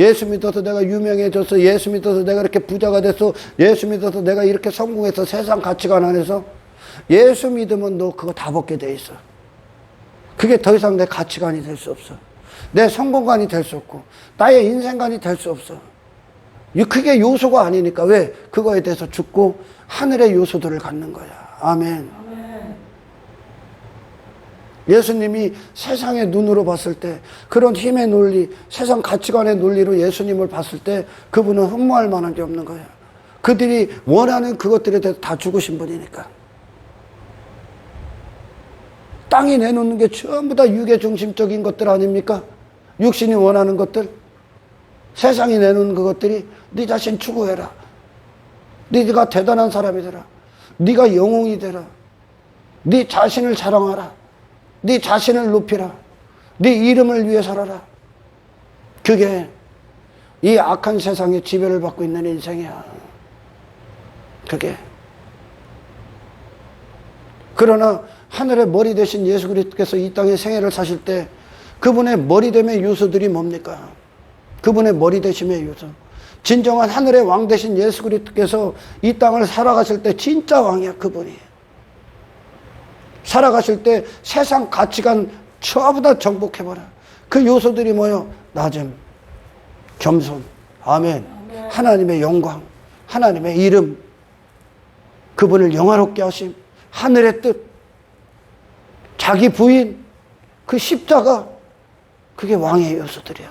Speaker 1: 예수 믿어서 내가 유명해져서, 예수 믿어서 내가 이렇게 부자가 돼서, 예수 믿어서 내가 이렇게 성공해서, 세상 가치관 안에서 예수 믿으면 너 그거 다 벗게 돼 있어. 그게 더 이상 내 가치관이 될 수 없어. 내 성공관이 될 수 없고 나의 인생관이 될 수 없어. 그게 요소가 아니니까. 왜? 그거에 대해서 죽고 하늘의 요소들을 갖는 거야. 아멘. 예수님이 세상의 눈으로 봤을 때, 그런 힘의 논리, 세상 가치관의 논리로 예수님을 봤을 때 그분은 흠모할 만한 게 없는 거야. 그들이 원하는 그것들에 대해서 다 죽으신 분이니까. 땅이 내놓는 게 전부 다 유괴 중심적인 것들 아닙니까? 육신이 원하는 것들, 세상이 내놓는 그것들이 네 자신 추구해라. 네가 대단한 사람이 되라. 네가 영웅이 되라. 네 자신을 자랑하라. 네 자신을 높이라. 네 이름을 위해 살아라. 그게 이 악한 세상에 지배를 받고 있는 인생이야. 그게. 그러나 하늘의 머리 되신 예수 그리스도께서 이 땅에 생애를 사실 때 그분의 머리됨의 요소들이 뭡니까? 그분의 머리 되심의 요소. 진정한 하늘의 왕 되신 예수 그리스도께서 이 땅을 살아가실 때 진짜 왕이야, 그분이. 살아가실 때 세상 가치관 전부 다 정복해버려. 그 요소들이 뭐요? 낮음, 겸손, 아멘. 하나님의 영광, 하나님의 이름, 그분을 영화롭게 하심, 하늘의 뜻, 자기 부인, 그 십자가, 그게 왕의 요소들이야.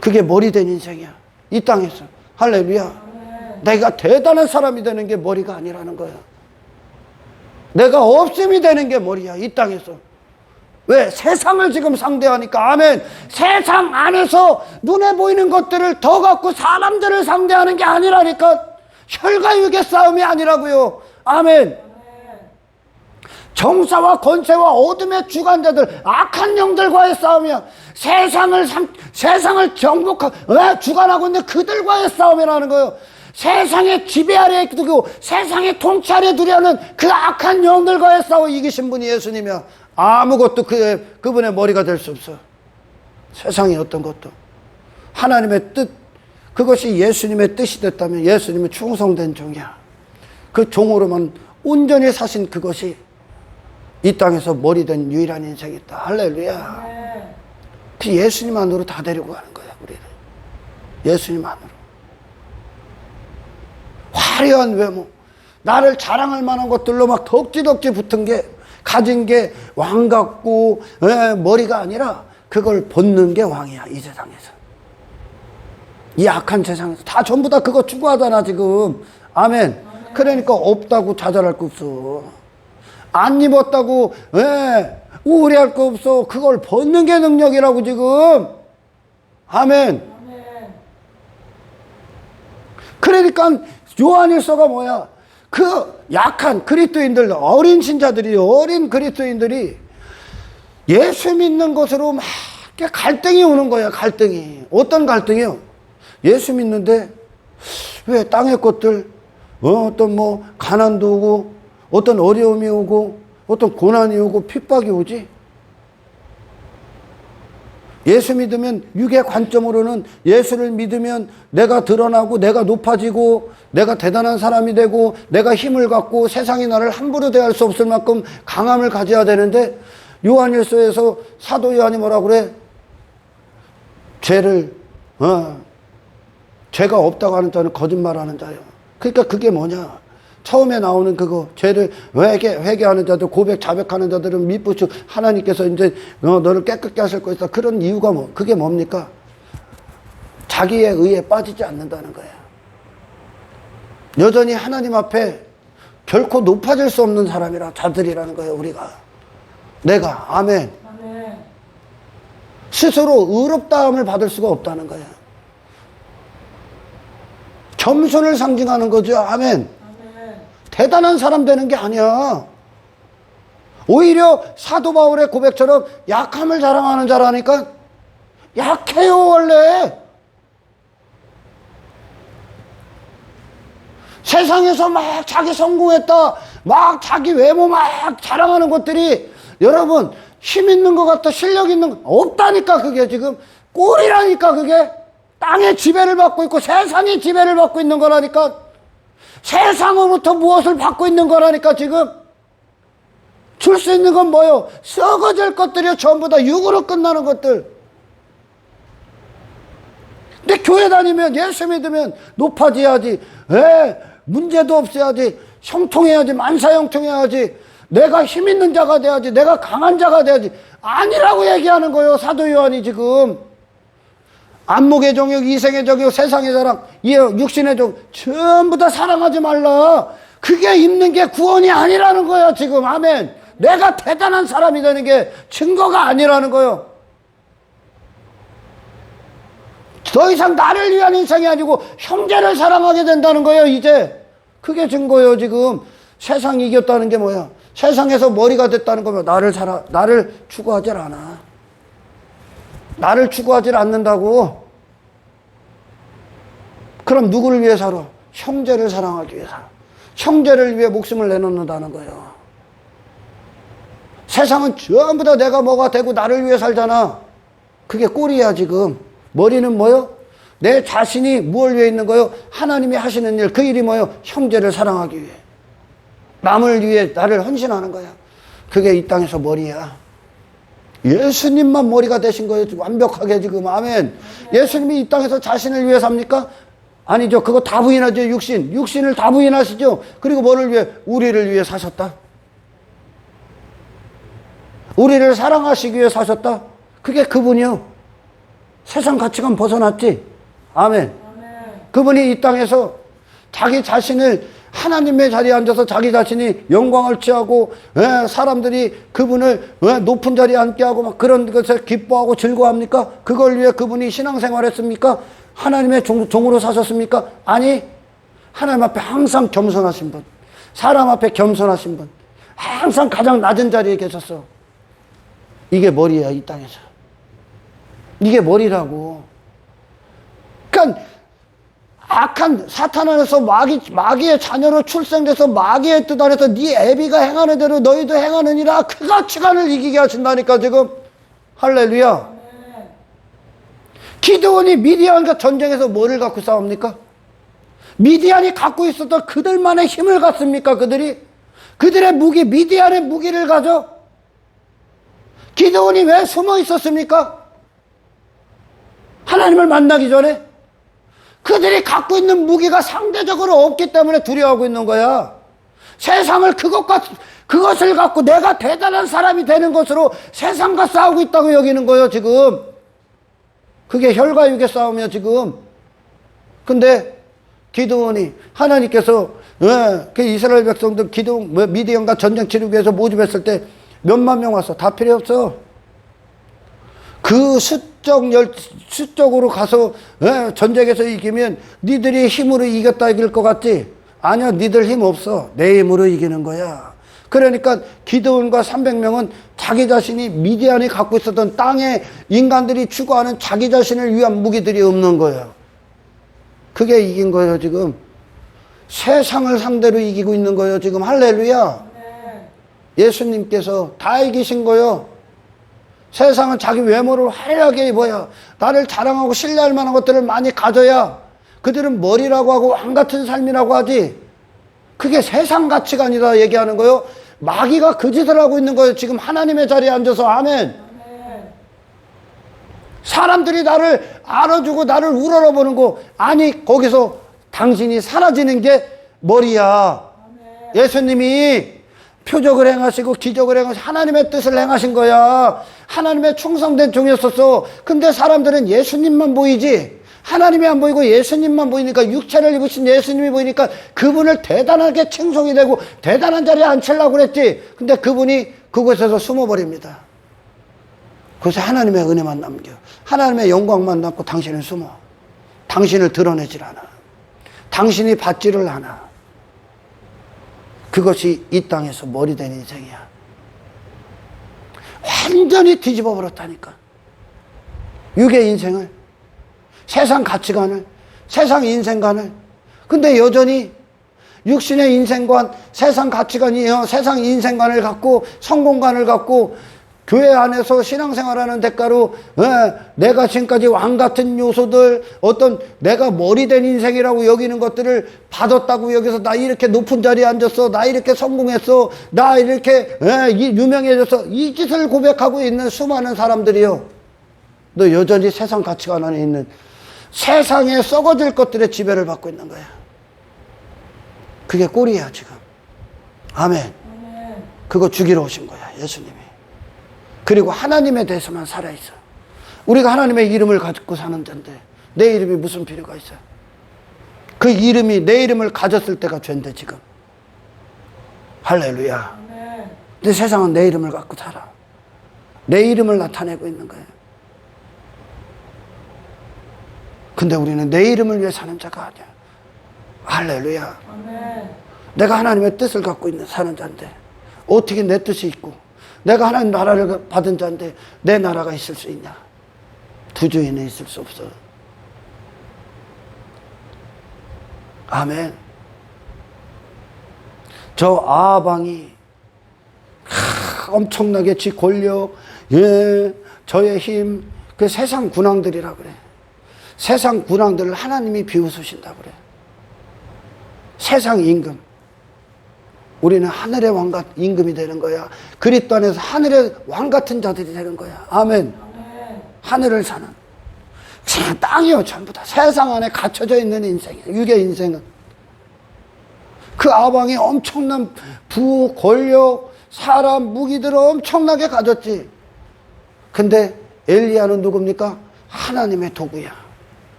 Speaker 1: 그게 머리 된 인생이야. 이 땅에서. 할렐루야. 내가 대단한 사람이 되는 게 머리가 아니라는 거야. 내가 없음이 되는 게 머리야. 이 땅에서. 왜? 세상을 지금 상대하니까. 아멘. 세상 안에서 눈에 보이는 것들을 더 갖고 사람들을 상대하는 게 아니라니까. 혈과 육의 싸움이 아니라고요. 아멘. 정사와 권세와 어둠의 주관자들, 악한 영들과의 싸움이야. 세상을 정복하고 주관하고 있는 그들과의 싸움이라는 거예요. 세상의 지배 아래에 두고 세상의 통치 아래에 두려는 그 악한 영들과의 싸워 이기신 분이 예수님이야. 아무것도 그분의 머리가 될 수 없어. 세상의 어떤 것도. 하나님의 뜻, 그것이 예수님의 뜻이 됐다면 예수님은 충성된 종이야. 그 종으로만 온전히 사신 그것이 이 땅에서 머리 된 유일한 인생이 있다. 할렐루야. 그 예수님만으로 다 데리고 가는 거야, 우리는. 예수님만으로. 화려한 외모, 나를 자랑할 만한 것들로 막 덕지덕지 붙은 게, 가진 게 왕 같고 머리가 아니라 그걸 벗는 게 왕이야, 이 세상에서. 이 악한 세상에서 다 전부 다 그거 추구하잖아 지금. 아멘. 그러니까 없다고 자잘할 거 없어. 안 입었다고 우울해할 거 없어. 그걸 벗는 게 능력이라고 지금. 아멘. 그러니까 요한일서가 뭐야? 그 약한 그리스도인들, 어린 신자들이, 어린 그리스도인들이 예수 믿는 것으로 막 갈등이 오는 거야. 갈등이. 어떤 갈등이요? 예수 믿는데 왜 땅의 것들, 어떤 뭐 가난도 오고, 어떤 어려움이 오고, 어떤 고난이 오고, 핍박이 오지? 예수 믿으면, 육의 관점으로는 예수를 믿으면 내가 드러나고, 내가 높아지고, 내가 대단한 사람이 되고, 내가 힘을 갖고 세상이 나를 함부로 대할 수 없을 만큼 강함을 가져야 되는데, 요한일서에서 사도 요한이 뭐라 그래? 죄가 없다고 하는 자는 거짓말하는 자예요. 그러니까 그게 뭐냐? 처음에 나오는 그거, 죄를 회개하는 자들, 자백하는 자들은 밑부추 하나님께서 이제 너를 깨끗게 하실 것이다. 그런 이유가 그게 뭡니까? 자기의 의에 빠지지 않는다는 거예요. 여전히 하나님 앞에 결코 높아질 수 없는 자들이라는 거예요, 우리가. 내가. 아멘. 스스로 의롭다함을 받을 수가 없다는 거예요. 겸손을 상징하는 거죠. 아멘. 대단한 사람 되는 게 아니야. 오히려 사도 바울의 고백처럼 약함을 자랑하는 자라니까 약해요, 원래. 세상에서 막 자기 성공했다, 막 자기 외모 막 자랑하는 것들이 여러분 힘 있는 것 같다, 실력 있는 것 없다니까. 그게 지금 꼴이라니까. 그게 땅의 지배를 받고 있고 세상의 지배를 받고 있는 거라니까. 세상으로부터 무엇을 받고 있는 거라니까. 지금 줄 수 있는 건 뭐요? 썩어질 것들이요. 전부 다 육으로 끝나는 것들. 근데 교회 다니면, 예수 믿으면 높아져야지, 문제도 없어야지, 형통해야지, 만사형통해야지, 내가 힘 있는 자가 돼야지, 내가 강한 자가 돼야지. 아니라고 얘기하는 거예요, 사도 요한이 지금. 안목의 정욕, 이생의 정욕, 세상의 자랑, 육신의 정욕 전부 다 사랑하지 말라. 그게 입는 게 구원이 아니라는 거예요, 지금. 아멘. 내가 대단한 사람이 되는 게 증거가 아니라는 거예요. 더 이상 나를 위한 인생이 아니고 형제를 사랑하게 된다는 거예요, 이제. 그게 증거예요. 지금 세상이 이겼다는 게 뭐야? 세상에서 머리가 됐다는 거면 나를 추구하질 않아. 나를 추구하질 않는다고. 그럼 누구를 위해 살아? 형제를 사랑하기 위해 살아. 형제를 위해 목숨을 내놓는다는 거예요. 세상은 전부 다 내가 뭐가 되고 나를 위해 살잖아. 그게 꼴이야 지금. 머리는 뭐요? 내 자신이 무엇을 위해 있는 거요? 하나님이 하시는 일. 그 일이 뭐요? 형제를 사랑하기 위해. 남을 위해 나를 헌신하는 거야. 그게 이 땅에서 머리야. 예수님만 머리가 되신 거예요. 완벽하게 지금. 아멘. 예수님이 이 땅에서 자신을 위해 삽니까? 아니죠. 그거 다 부인하죠. 육신을 다 부인하시죠. 그리고 뭐를 위해? 우리를 위해 사셨다. 우리를 사랑하시기 위해 사셨다. 그게 그분이요. 세상 가치관 벗어났지. 아멘. 그분이 이 땅에서 자기 자신을 하나님의 자리에 앉아서 자기 자신이 영광을 취하고 사람들이 그분을 높은 자리에 앉게 하고 막 그런 것에 기뻐하고 즐거워합니까? 그걸 위해 그분이 신앙생활했습니까? 하나님의 종으로 사셨습니까? 아니, 하나님 앞에 항상 겸손하신 분, 사람 앞에 겸손하신 분, 항상 가장 낮은 자리에 계셨어. 이게 머리야, 이 땅에서. 이게 머리라고. 그러니까 악한 사탄 안에서 마귀의 자녀로 출생돼서 마귀의 뜻 안에서 네 애비가 행하는 대로 너희도 행하느니라. 그 가치관을 이기게 하신다니까 지금. 할렐루야. 기드온이 미디안과 전쟁에서 뭐를 갖고 싸웁니까? 미디안이 갖고 있었던 그들만의 힘을 갖습니까? 그들의 무기, 미디안의 무기를 가져? 기드온이 왜 숨어 있었습니까? 하나님을 만나기 전에 그들이 갖고 있는 무기가 상대적으로 없기 때문에 두려워하고 있는 거야. 세상을 그것을 갖고 내가 대단한 사람이 되는 것으로 세상과 싸우고 있다고 여기는 거예요, 지금. 그게 혈과 육의 싸움이야, 지금. 근데 기드온이 하나님께서 그 이스라엘 백성들 미디안과 전쟁 치르기 위해서 모집했을 때 몇만 명 왔어. 다 필요 없어. 그 수적으로 가서 전쟁에서 이기면 니들이 힘으로 이겼다 이길 것 같지? 아니야, 니들 힘 없어. 내 힘으로 이기는 거야. 그러니까 기드온과 300명은 자기 자신이 미디안이 갖고 있었던 땅에 인간들이 추구하는 자기 자신을 위한 무기들이 없는 거예요. 그게 이긴 거예요, 지금. 세상을 상대로 이기고 있는 거예요, 지금. 할렐루야. 예수님께서 다 이기신 거예요. 세상은 자기 외모를 화려하게 입어야, 나를 자랑하고 신뢰할 만한 것들을 많이 가져야 그들은 머리라고 하고 왕 같은 삶이라고 하지. 그게 세상 가치관이다 얘기하는 거예요. 마귀가 그 짓을 하고 있는 거예요, 지금. 하나님의 자리에 앉아서. 아멘. 사람들이 나를 알아주고 나를 우러러보는 거. 아니, 거기서 당신이 사라지는 게 머리야. 예수님이 표적을 행하시고 기적을 행하시고 하나님의 뜻을 행하신 거야. 하나님의 충성된 종이었었어. 근데 사람들은 예수님만 보이지 하나님이 안 보이고 예수님만 보이니까, 육체를 입으신 예수님이 보이니까 그분을 대단하게 칭송이 되고 대단한 자리에 앉히려고 그랬지. 근데 그분이 그곳에서 숨어버립니다. 그래서 하나님의 은혜만 남겨, 하나님의 영광만 남고 당신은 숨어. 당신을 드러내질 않아. 당신이 받지를 않아. 그것이 이 땅에서 머리 된 인생이야. 완전히 뒤집어 버렸다니까. 육의 인생을, 세상 가치관을, 세상 인생관을. 근데 여전히 육신의 인생관, 세상 가치관이요, 세상 인생관을 갖고, 성공관을 갖고 교회 안에서 신앙생활하는 대가로 내가 지금까지 왕같은 요소들, 어떤 내가 머리된 인생이라고 여기는 것들을 받았다고 여기서 나 이렇게 높은 자리에 앉았어, 나 이렇게 성공했어, 나 이렇게 유명해졌어, 이 짓을 고백하고 있는 수많은 사람들이요, 너 여전히 세상 가치관 안에 있는 세상에 썩어질 것들의 지배를 받고 있는 거야. 그게 꼴이야 지금. 아멘. 그거 죽이러 오신 거야 예수님이. 그리고 하나님에 대해서만 살아있어. 우리가 하나님의 이름을 가지고 사는 데인데 내 이름이 무슨 필요가 있어? 그 이름이, 내 이름을 가졌을 때가 죄인데 지금. 할렐루야. 근데 세상은 내 이름을 갖고 살아. 내 이름을 나타내고 있는 거예요. 근데 우리는 내 이름을 위해 사는 자가 아니야. 할렐루야. 내가 하나님의 뜻을 갖고 있는 사는 자인데 어떻게 내 뜻이 있고 내가 하나님 나라를 받은 자인데 내 나라가 있을 수 있냐? 두 주인은 있을 수 없어. 아멘. 저 아방이 엄청나게 지 권력, 저의 힘, 그 세상 군왕들이라 그래. 세상 군왕들을 하나님이 비웃으신다 그래. 세상 임금. 우리는 하늘의 왕 같은 임금이 되는 거야. 그리스도 안에서 하늘의 왕 같은 자들이 되는 거야. 아멘. 하늘을 사는. 땅이요, 전부 다. 세상 안에 갇혀져 있는 인생이야. 육의 인생은. 그 아방이 엄청난 부, 권력, 사람, 무기들을 엄청나게 가졌지. 근데 엘리야는 누굽니까? 하나님의 도구야.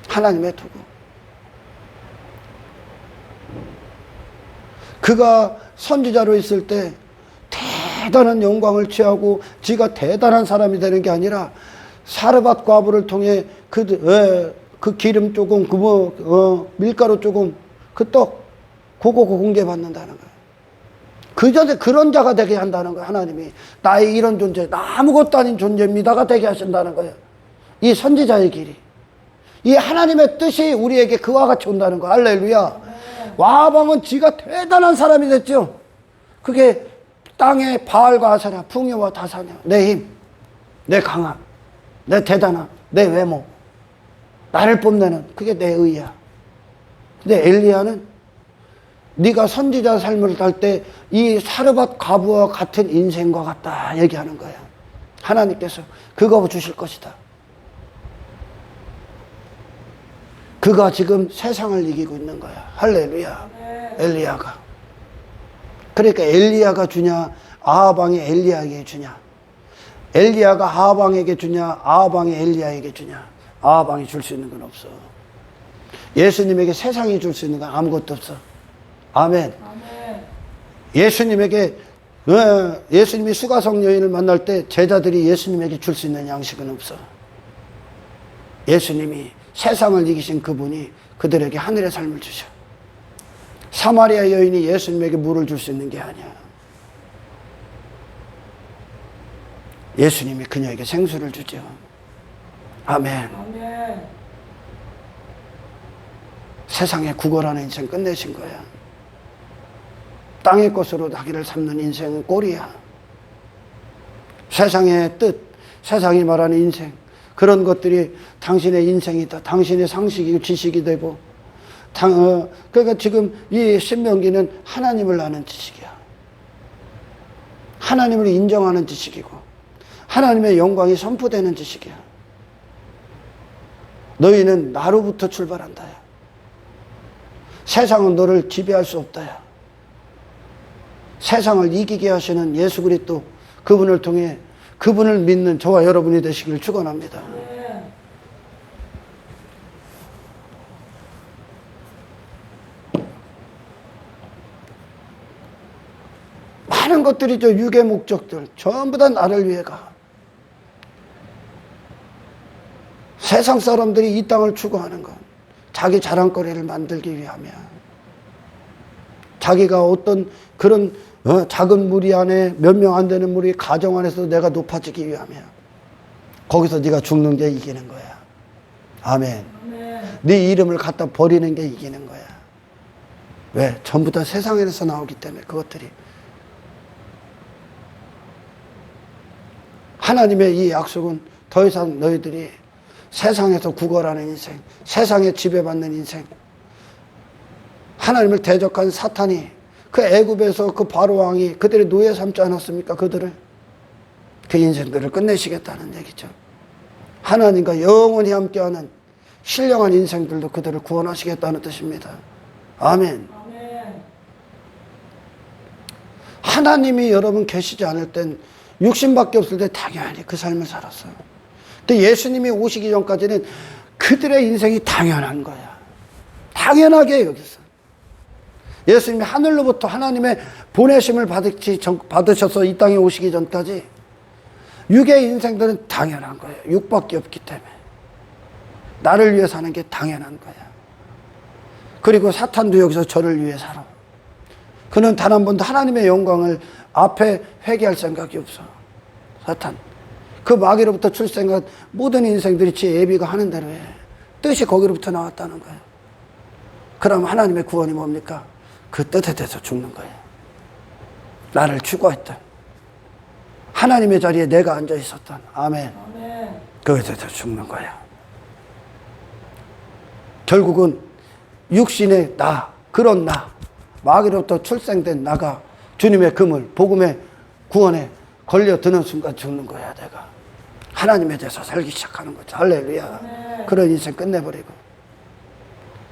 Speaker 1: 하나님의 도구. 그가 선지자로 있을 때 대단한 영광을 취하고 지가 대단한 사람이 되는 게 아니라 사르밧 과부를 통해 그 기름 조금, 밀가루 조금, 그 떡, 그거 공개받는다는 거예요. 그 전에 그런 자가 되게 한다는 거예요. 하나님이 나의 이런 존재, 나 아무것도 아닌 존재입니다가 되게 하신다는 거예요. 이 선지자의 길이, 이 하나님의 뜻이 우리에게 그와 같이 온다는 거예요. 할렐루야. 와방은 지가 대단한 사람이 됐죠. 그게 땅의 바알과 아세라, 풍요와 다사냐, 내 힘, 내 강함, 내 대단함, 내 외모, 나를 뽐내는 그게 내 의야. 근데 엘리야는 네가 선지자 삶을 살 때 이 사르밧 과부와 같은 인생과 같다 얘기하는 거야. 하나님께서 그거 주실 것이다. 그가 지금 세상을 이기고 있는 거야. 할렐루야. 엘리야가. 그러니까 엘리야가 주냐, 아하방이 엘리야에게 주냐, 엘리야가 아하방에게 주냐, 아하방이 엘리야에게 주냐. 아하방이 줄 수 있는 건 없어. 예수님에게 세상이 줄 수 있는 건 아무것도 없어. 아멘. 예수님에게, 예수님이 수가성 여인을 만날 때 제자들이 예수님에게 줄 수 있는 양식은 없어. 예수님이 세상을 이기신 그분이 그들에게 하늘의 삶을 주셔. 사마리아 여인이 예수님에게 물을 줄 수 있는 게 아니야. 예수님이 그녀에게 생수를 주죠. 아멘. 세상에 구걸하는 인생 끝내신 거야. 땅의 것으로 나귀를 삼는 인생은 꼴이야. 세상의 뜻, 세상이 말하는 인생, 그런 것들이 당신의 인생이다. 당신의 상식이고 지식이 되고, 그러니까 지금 이 신명기는 하나님을 아는 지식이야. 하나님을 인정하는 지식이고, 하나님의 영광이 선포되는 지식이야. 너희는 나로부터 출발한다. 세상은 너를 지배할 수 없다. 세상을 이기게 하시는 예수 그리스도, 그분을 통해 그분을 믿는 저와 여러분이 되시길 축원합니다. 많은 것들이 저 육의 목적들 전부 다 나를 위해 가. 세상 사람들이 이 땅을 추구하는 건 자기 자랑거리를 만들기 위함이야. 자기가 어떤 그런 작은 무리 안에 몇 명 안 되는 무리 가정 안에서 내가 높아지기 위함이야. 거기서 네가 죽는 게 이기는 거야. 아멘. 네 이름을 갖다 버리는 게 이기는 거야. 왜? 전부 다 세상에서 나오기 때문에 그것들이. 하나님의 이 약속은 더 이상 너희들이 세상에서 구걸하는 인생, 세상에 지배받는 인생, 하나님을 대적한 사탄이 그 애굽에서 그 바로 왕이 그들의 노예 삼지 않았습니까? 그들을, 그 인생들을 끝내시겠다는 얘기죠. 하나님과 영원히 함께하는 신령한 인생들도 그들을 구원하시겠다는 뜻입니다. 아멘. 하나님이 여러분 계시지 않을 땐 육신밖에 없을 때 당연히 그 삶을 살았어요. 근데 예수님이 오시기 전까지는 그들의 인생이 당연한 거야. 당연하게 여기서. 예수님이 하늘로부터 하나님의 보내심을 받으셔서 이 땅에 오시기 전까지 육의 인생들은 당연한 거예요. 육밖에 없기 때문에. 나를 위해 사는 게 당연한 거야. 그리고 사탄도 여기서 저를 위해 살아. 그는 단 한 번도 하나님의 영광을 앞에 회개할 생각이 없어. 사탄. 그 마귀로부터 출생한 모든 인생들이 지 예비가 하는 대로 해. 뜻이 거기로부터 나왔다는 거예요. 그럼 하나님의 구원이 뭡니까? 그 뜻에 대해서 죽는 거예요. 나를 추구했던 하나님의 자리에 내가 앉아 있었던 아멘. 그것에 대해서 죽는 거야. 결국은 육신의 나, 그런 나, 마귀로부터 출생된 나가 주님의 금을, 복음의 구원에 걸려드는 순간 죽는 거야. 내가 하나님에 대해서 살기 시작하는 거죠. 할렐루야. 그런 인생 끝내버리고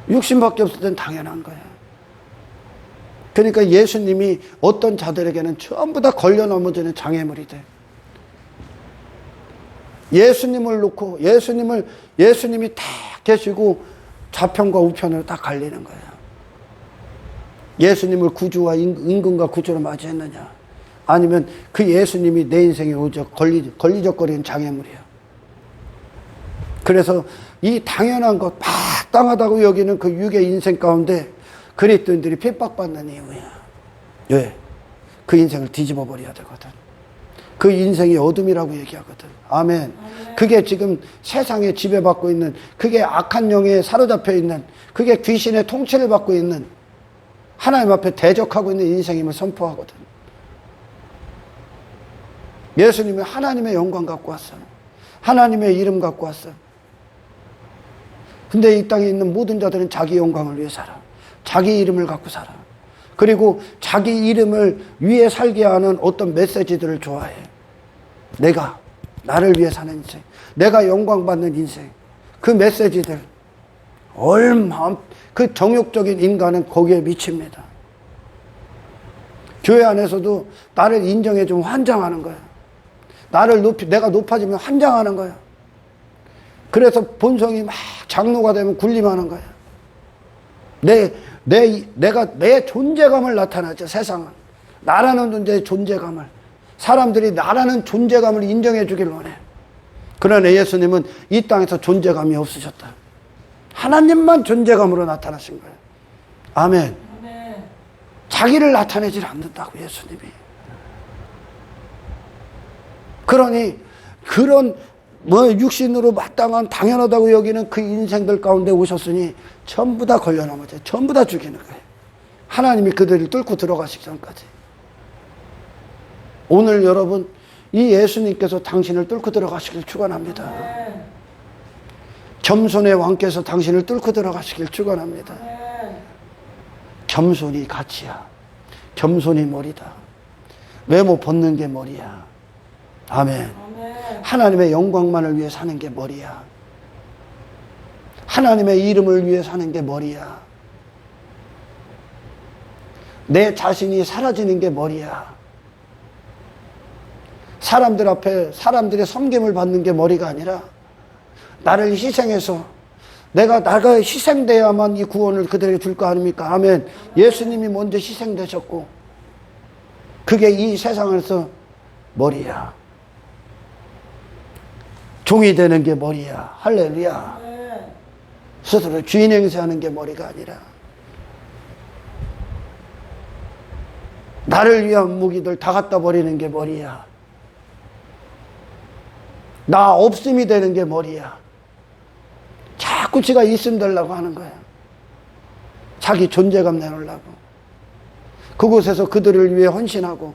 Speaker 1: 육신밖에 없을 땐 당연한 거야. 그러니까 예수님이 어떤 자들에게는 전부 다 걸려 넘어지는 장애물이 돼. 예수님을 놓고 예수님이 딱 계시고 좌편과 우편으로 딱 갈리는 거야. 예수님을 구주와 임금과 구주로 맞이했느냐, 아니면 그 예수님이 내 인생에 오죠 걸리적거리는 장애물이야. 그래서 이 당연한 것, 마땅하다고 여기는 그 육의 인생 가운데 그리스도인들이 핍박받는 이유야. 왜? 그 인생을 뒤집어 버려야 되거든. 그 인생이 어둠이라고 얘기하거든. 아멘. 그게 지금 세상에 지배받고 있는, 그게 악한 영에 사로잡혀 있는, 그게 귀신의 통치를 받고 있는, 하나님 앞에 대적하고 있는 인생임을 선포하거든. 예수님이 하나님의 영광 갖고 왔어. 하나님의 이름 갖고 왔어. 근데 이 땅에 있는 모든 자들은 자기 영광을 위해 살아. 자기 이름을 갖고 살아. 그리고 자기 이름을 위해 살게 하는 어떤 메시지들을 좋아해. 나를 위해 사는 인생, 내가 영광 받는 인생, 그 메시지들, 그 정욕적인 인간은 거기에 미칩니다. 교회 안에서도 나를 인정해주면 환장하는 거야. 내가 높아지면 환장하는 거야. 그래서 본성이 막 장로가 되면 군림하는 거야. 내가 내 존재감을 나타내죠. 세상은 나라는 존재의 존재감을, 사람들이 나라는 존재감을 인정해 주길 원해. 그러나 예수님은 이 땅에서 존재감이 없으셨다. 하나님만 존재감으로 나타나신 거예요. 아멘. 자기를 나타내질 않는다고 예수님이. 그러니 그런 육신으로 마땅한 당연하다고 여기는 그 인생들 가운데 오셨으니 전부 다 걸려 넘어져요. 전부 다 죽이는 거예요. 하나님이 그들을 뚫고 들어가시기 전까지. 오늘 여러분, 이 예수님께서 당신을 뚫고 들어가시길 축원합니다. 겸손의 왕께서 당신을 뚫고 들어가시길 축원합니다. 겸손이 가치야. 겸손이 머리다. 외모 벗는 게 머리야. 아멘. 하나님의 영광만을 위해 사는 게 머리야. 하나님의 이름을 위해 사는 게 머리야. 내 자신이 사라지는 게 머리야. 사람들 앞에 사람들의 섬김을 받는 게 머리가 아니라 나를 희생해서 나가 희생돼야만 이 구원을 그들에게 줄 거 아닙니까? 아멘. 예수님이 먼저 희생되셨고 그게 이 세상에서 머리야. 종이 되는 게 머리야. 할렐루야. 스스로 주인 행세하는 게 머리가 아니라 나를 위한 무기들 다 갖다 버리는 게 머리야. 나 없음이 되는 게 머리야. 자꾸 지가 있음 되려고 하는 거야. 자기 존재감 내놓으려고. 그곳에서 그들을 위해 헌신하고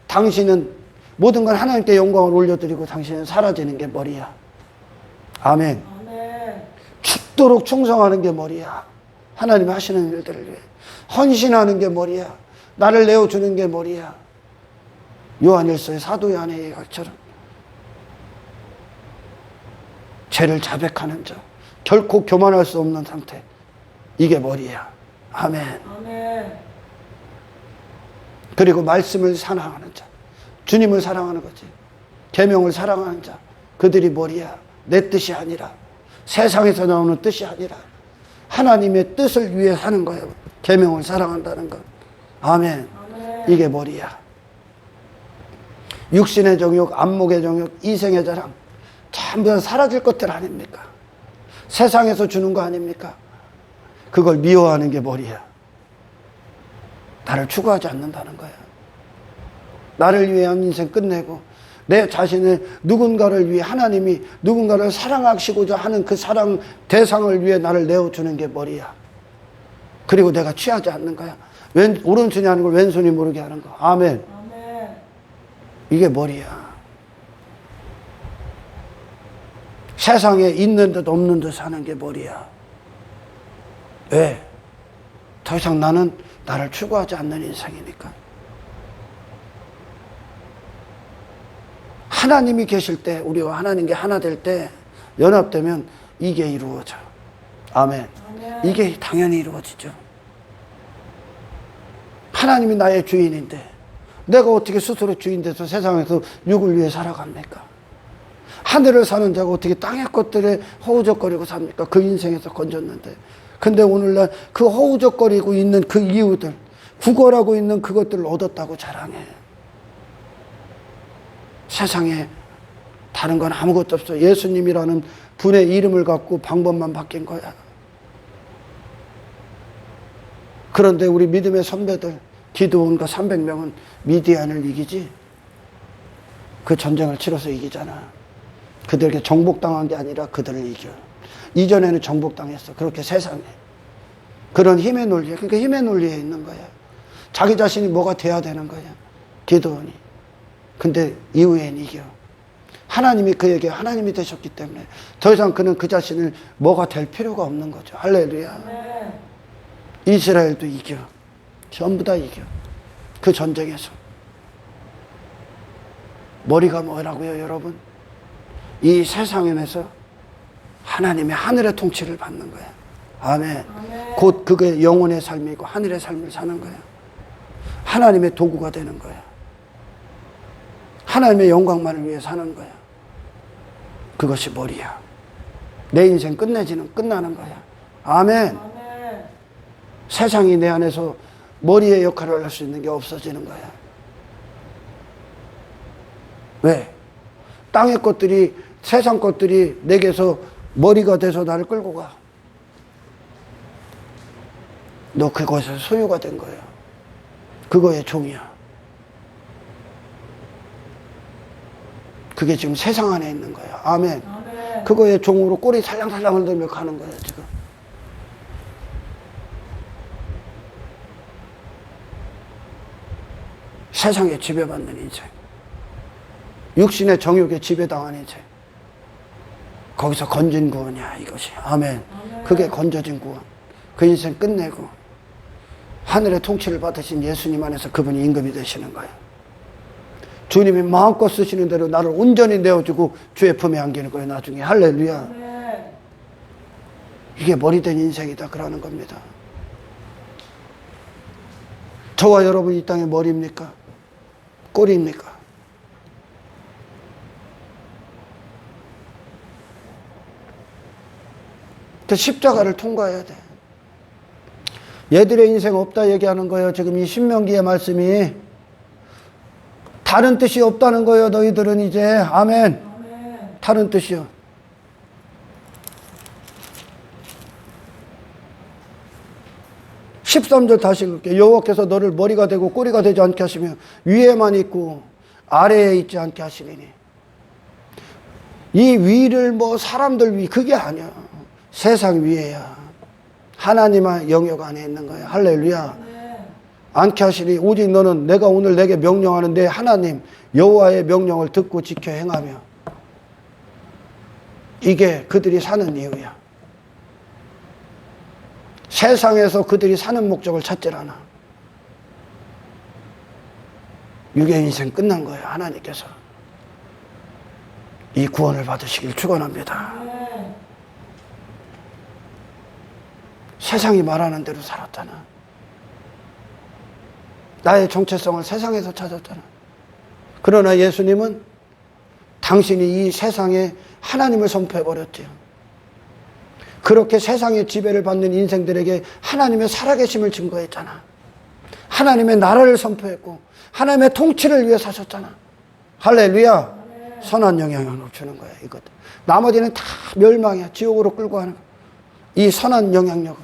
Speaker 1: 당신은 모든 걸 하나님께 영광을 올려드리고 당신은 사라지는 게 머리야. 아멘. 죽도록 충성하는 게 머리야. 하나님이 하시는 일들을 위해 헌신하는 게 머리야. 나를 내어주는 게 머리야. 요한일서의 사도 요한의 얘기처럼 죄를 자백하는 자, 결코 교만할 수 없는 상태, 이게 머리야. 아멘. 그리고 말씀을 사랑하는 자, 주님을 사랑하는 거지, 계명을 사랑하는 자, 그들이 머리야. 내 뜻이 아니라, 세상에서 나오는 뜻이 아니라 하나님의 뜻을 위해 사는 거예요. 계명을 사랑한다는 것. 아멘. 이게 머리야. 육신의 정욕, 안목의 정욕, 이생의 자랑, 전부 다 사라질 것들 아닙니까? 세상에서 주는 거 아닙니까? 그걸 미워하는 게 머리야. 나를 추구하지 않는다는 거야. 나를 위한 인생 끝내고 내 자신을 누군가를 위해 하나님이 누군가를 사랑하시고자 하는 그 사랑 대상을 위해 나를 내어주는 게 머리야. 그리고 내가 취하지 않는 거야. 오른손이 하는 걸 왼손이 모르게 하는 거. 아멘.
Speaker 2: 아멘.
Speaker 1: 이게 머리야. 세상에 있는 듯 없는 듯 사는 게 머리야. 왜? 더 이상 나는 나를 추구하지 않는 인생이니까. 하나님이 계실 때, 우리와 하나님께 하나 될 때 연합되면 이게 이루어져. 아멘.
Speaker 2: 아멘.
Speaker 1: 이게 당연히 이루어지죠. 하나님이 나의 주인인데 내가 어떻게 스스로 주인 돼서 세상에서 육을 위해 살아갑니까? 하늘을 사는 자가 어떻게 땅의 것들에 허우적거리고 삽니까? 그 인생에서 건졌는데. 근데 오늘날 그 허우적거리고 있는 그 이유들, 구걸하고 있는 그것들을 얻었다고 자랑해. 세상에 다른 건 아무것도 없어. 예수님이라는 분의 이름을 갖고 방법만 바뀐 거야. 그런데 우리 믿음의 선배들, 기드온과 300명은 미디안을 이기지? 그 전쟁을 치러서 이기잖아. 그들에게 정복당한 게 아니라 그들을 이겨. 이전에는 정복당했어. 그렇게 세상에. 그런 힘의 논리에. 그러니까 힘의 논리에 있는 거야. 자기 자신이 뭐가 돼야 되는 거야. 기드온이. 근데 이후엔 이겨. 하나님이 그에게 하나님이 되셨기 때문에 더 이상 그는 그 자신을 뭐가 될 필요가 없는 거죠. 할렐루야.
Speaker 2: 네.
Speaker 1: 이스라엘도 이겨. 전부 다 이겨. 그 전쟁에서. 머리가 뭐라고요, 여러분? 이 세상에서 하나님의 하늘의 통치를 받는 거야. 아멘.
Speaker 2: 아멘.
Speaker 1: 곧 그게 영혼의 삶이고 하늘의 삶을 사는 거야. 하나님의 도구가 되는 거야. 하나님의 영광만을 위해 사는 거야. 그것이 머리야. 내 인생 끝나는 거야. 아멘.
Speaker 2: 아멘.
Speaker 1: 세상이 내 안에서 머리의 역할을 할 수 있는 게 없어지는 거야. 왜? 땅의 것들이, 세상 것들이 내게서 머리가 돼서 나를 끌고 가. 너 그것의 소유가 된 거야. 그거의 종이야. 그게 지금 세상 안에 있는 거야. 아멘.
Speaker 2: 아멘.
Speaker 1: 그거의 종으로 꼬리 살랑살랑 흔들며 가는 거야, 지금. 세상에 지배받는 인생. 육신의 정욕에 지배당한 인생. 거기서 건진 구원이야, 이것이. 아멘.
Speaker 2: 아멘.
Speaker 1: 그게 건져진 구원. 그 인생 끝내고 하늘의 통치를 받으신 예수님 안에서 그분이 임금이 되시는 거예요. 주님이 마음껏 쓰시는 대로 나를 온전히 내어주고 주의 품에 안기는 거예요, 나중에. 할렐루야.
Speaker 2: 아멘.
Speaker 1: 이게 머리된 인생이다, 그러는 겁니다. 저와 여러분 이 땅의 머리입니까? 꼬리입니까? 그 십자가를 통과해야 돼. 얘들의 인생 없다 얘기하는 거예요. 지금 이 신명기의 말씀이 다른 뜻이 없다는 거예요. 너희들은 이제. 아멘.
Speaker 2: 아멘.
Speaker 1: 다른 뜻이요. 13절 다시 읽을게요. 여호와께서 너를 머리가 되고 꼬리가 되지 않게 하시며 위에만 있고 아래에 있지 않게 하시리니. 이 위를 뭐 사람들 위, 그게 아니야. 세상 위에야. 하나님의 영역 안에 있는 거야. 할렐루야.
Speaker 2: 아멘.
Speaker 1: 않게 하시리. 오직 너는 내가 오늘 내게 명령하는 내 하나님 여호와의 명령을 듣고 지켜 행하며. 이게 그들이 사는 이유야. 세상에서 그들이 사는 목적을 찾질 않아. 육의 인생 끝난 거예요. 하나님께서 이 구원을 받으시길 축원합니다.
Speaker 2: 아멘.
Speaker 1: 세상이 말하는 대로 살았잖아. 나의 정체성을 세상에서 찾았잖아. 그러나 예수님은 당신이 이 세상에 하나님을 선포해버렸지요. 그렇게 세상의 지배를 받는 인생들에게 하나님의 살아계심을 증거했잖아. 하나님의 나라를 선포했고 하나님의 통치를 위해 사셨잖아. 할렐루야. 선한 영향을 주는 거야, 이것. 나머지는 다 멸망이야. 지옥으로 끌고 가는 거야. 이 선한 영향력을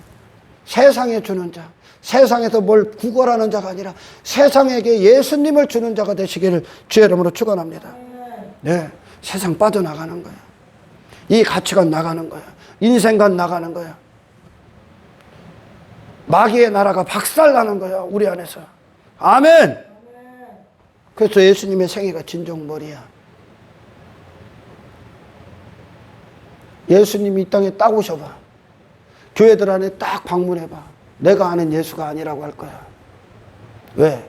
Speaker 1: 세상에 주는 자, 세상에서 뭘 구걸하는 자가 아니라 세상에게 예수님을 주는 자가 되시기를 주의 이름으로 축원합니다. 네, 세상 빠져나가는 거야. 이 가치관 나가는 거야. 인생관 나가는 거야. 마귀의 나라가 박살나는 거야, 우리 안에서. 아멘. 그래서 예수님의 생애가 진정머리야. 예수님이 이 땅에 딱 오셔봐. 교회들 안에 딱 방문해봐. 내가 아는 예수가 아니라고 할 거야. 왜?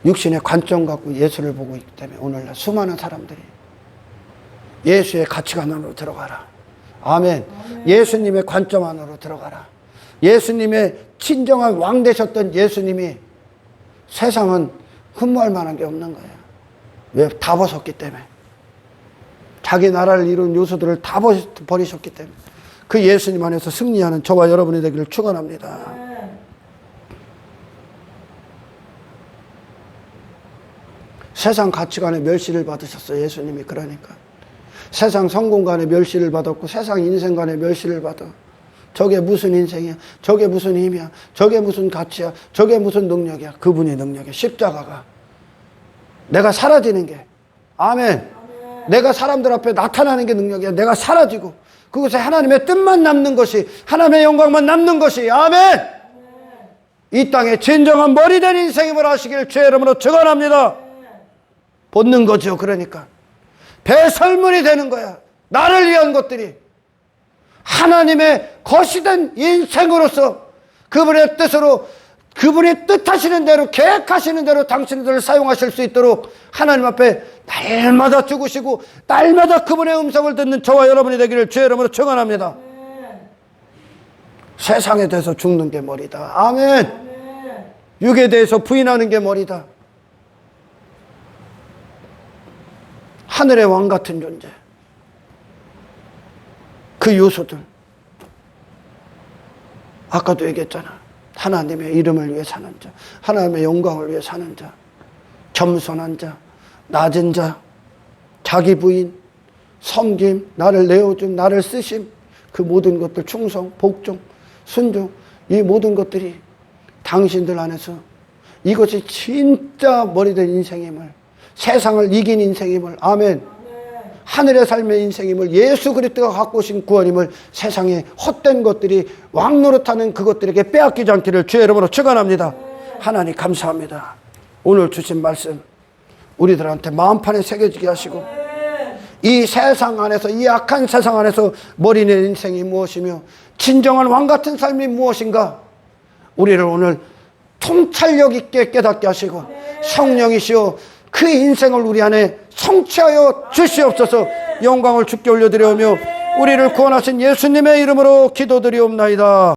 Speaker 1: 육신의 관점 갖고 예수를 보고 있기 때문에 오늘날 수많은 사람들이 예수의 가치관 안으로 들어가라. 아멘. 예수님의 관점 안으로 들어가라. 예수님의 친정한 왕 되셨던 예수님이 세상은 흠모할 만한 게 없는 거예요. 왜? 다 벗었기 때문에. 자기 나라를 이룬 요소들을 다 버리셨기 때문에. 그 예수님 안에서 승리하는 저와 여러분이 되기를 축원합니다. 세상 가치관에 멸시를 받으셨어요. 예수님이. 그러니까 세상 성공관에 멸시를 받았고 세상 인생관에 멸시를 받아. 저게 무슨 인생이야? 저게 무슨 힘이야? 저게 무슨 가치야? 저게 무슨 능력이야? 그분이 능력이야. 십자가가 내가 사라지는 게. 아멘. 내가 사람들 앞에 나타나는 게 능력이야. 내가 사라지고 그곳에 하나님의 뜻만 남는 것이, 하나님의 영광만 남는 것이. 아멘. 이 땅에 진정한 머리된 인생임을 하시길 주의 이름으로 축원합니다. 벗는 거죠. 그러니까 배설물이 되는 거야. 나를 위한 것들이 하나님의 거시된 인생으로서 그분의 뜻으로, 그분이 뜻하시는 대로, 계획하시는 대로 당신들을 사용하실 수 있도록 하나님 앞에 날마다 죽으시고 날마다 그분의 음성을 듣는 저와 여러분이 되기를 주의 이름으로 축원합니다. 세상에 대해서 죽는 게 머리다. 아멘. 육에 대해서 부인하는 게 머리다. 하늘의 왕 같은 존재. 그 요소들. 아까도 얘기했잖아. 하나님의 이름을 위해 사는 자, 하나님의 영광을 위해 사는 자, 겸손한 자, 낮은 자, 자기 부인, 섬김, 나를 내어줌, 나를 쓰심, 그 모든 것들, 충성, 복종, 순종, 이 모든 것들이 당신들 안에서 이것이 진짜 머리된 인생임을, 세상을 이긴 인생임을, 아멘. 하늘의 삶의 인생임을, 예수 그리스도가 갖고 오신 구원임을 세상에 헛된 것들이 왕노릇하는 그것들에게 빼앗기지 않기를 주의 이름으로 축원합니다. 하나님 감사합니다. 오늘 주신 말씀 우리들한테 마음판에 새겨지게 하시고 이 세상 안에서, 이 악한 세상 안에서 머리낸 인생이 무엇이며 진정한 왕 같은 삶이 무엇인가, 우리를 오늘 통찰력 있게 깨닫게 하시고 성령이시여 그 인생을 우리 안에 성취하여 주시옵소서. 영광을 주께 올려드리오며 우리를 구원하신 예수님의 이름으로 기도드리옵나이다.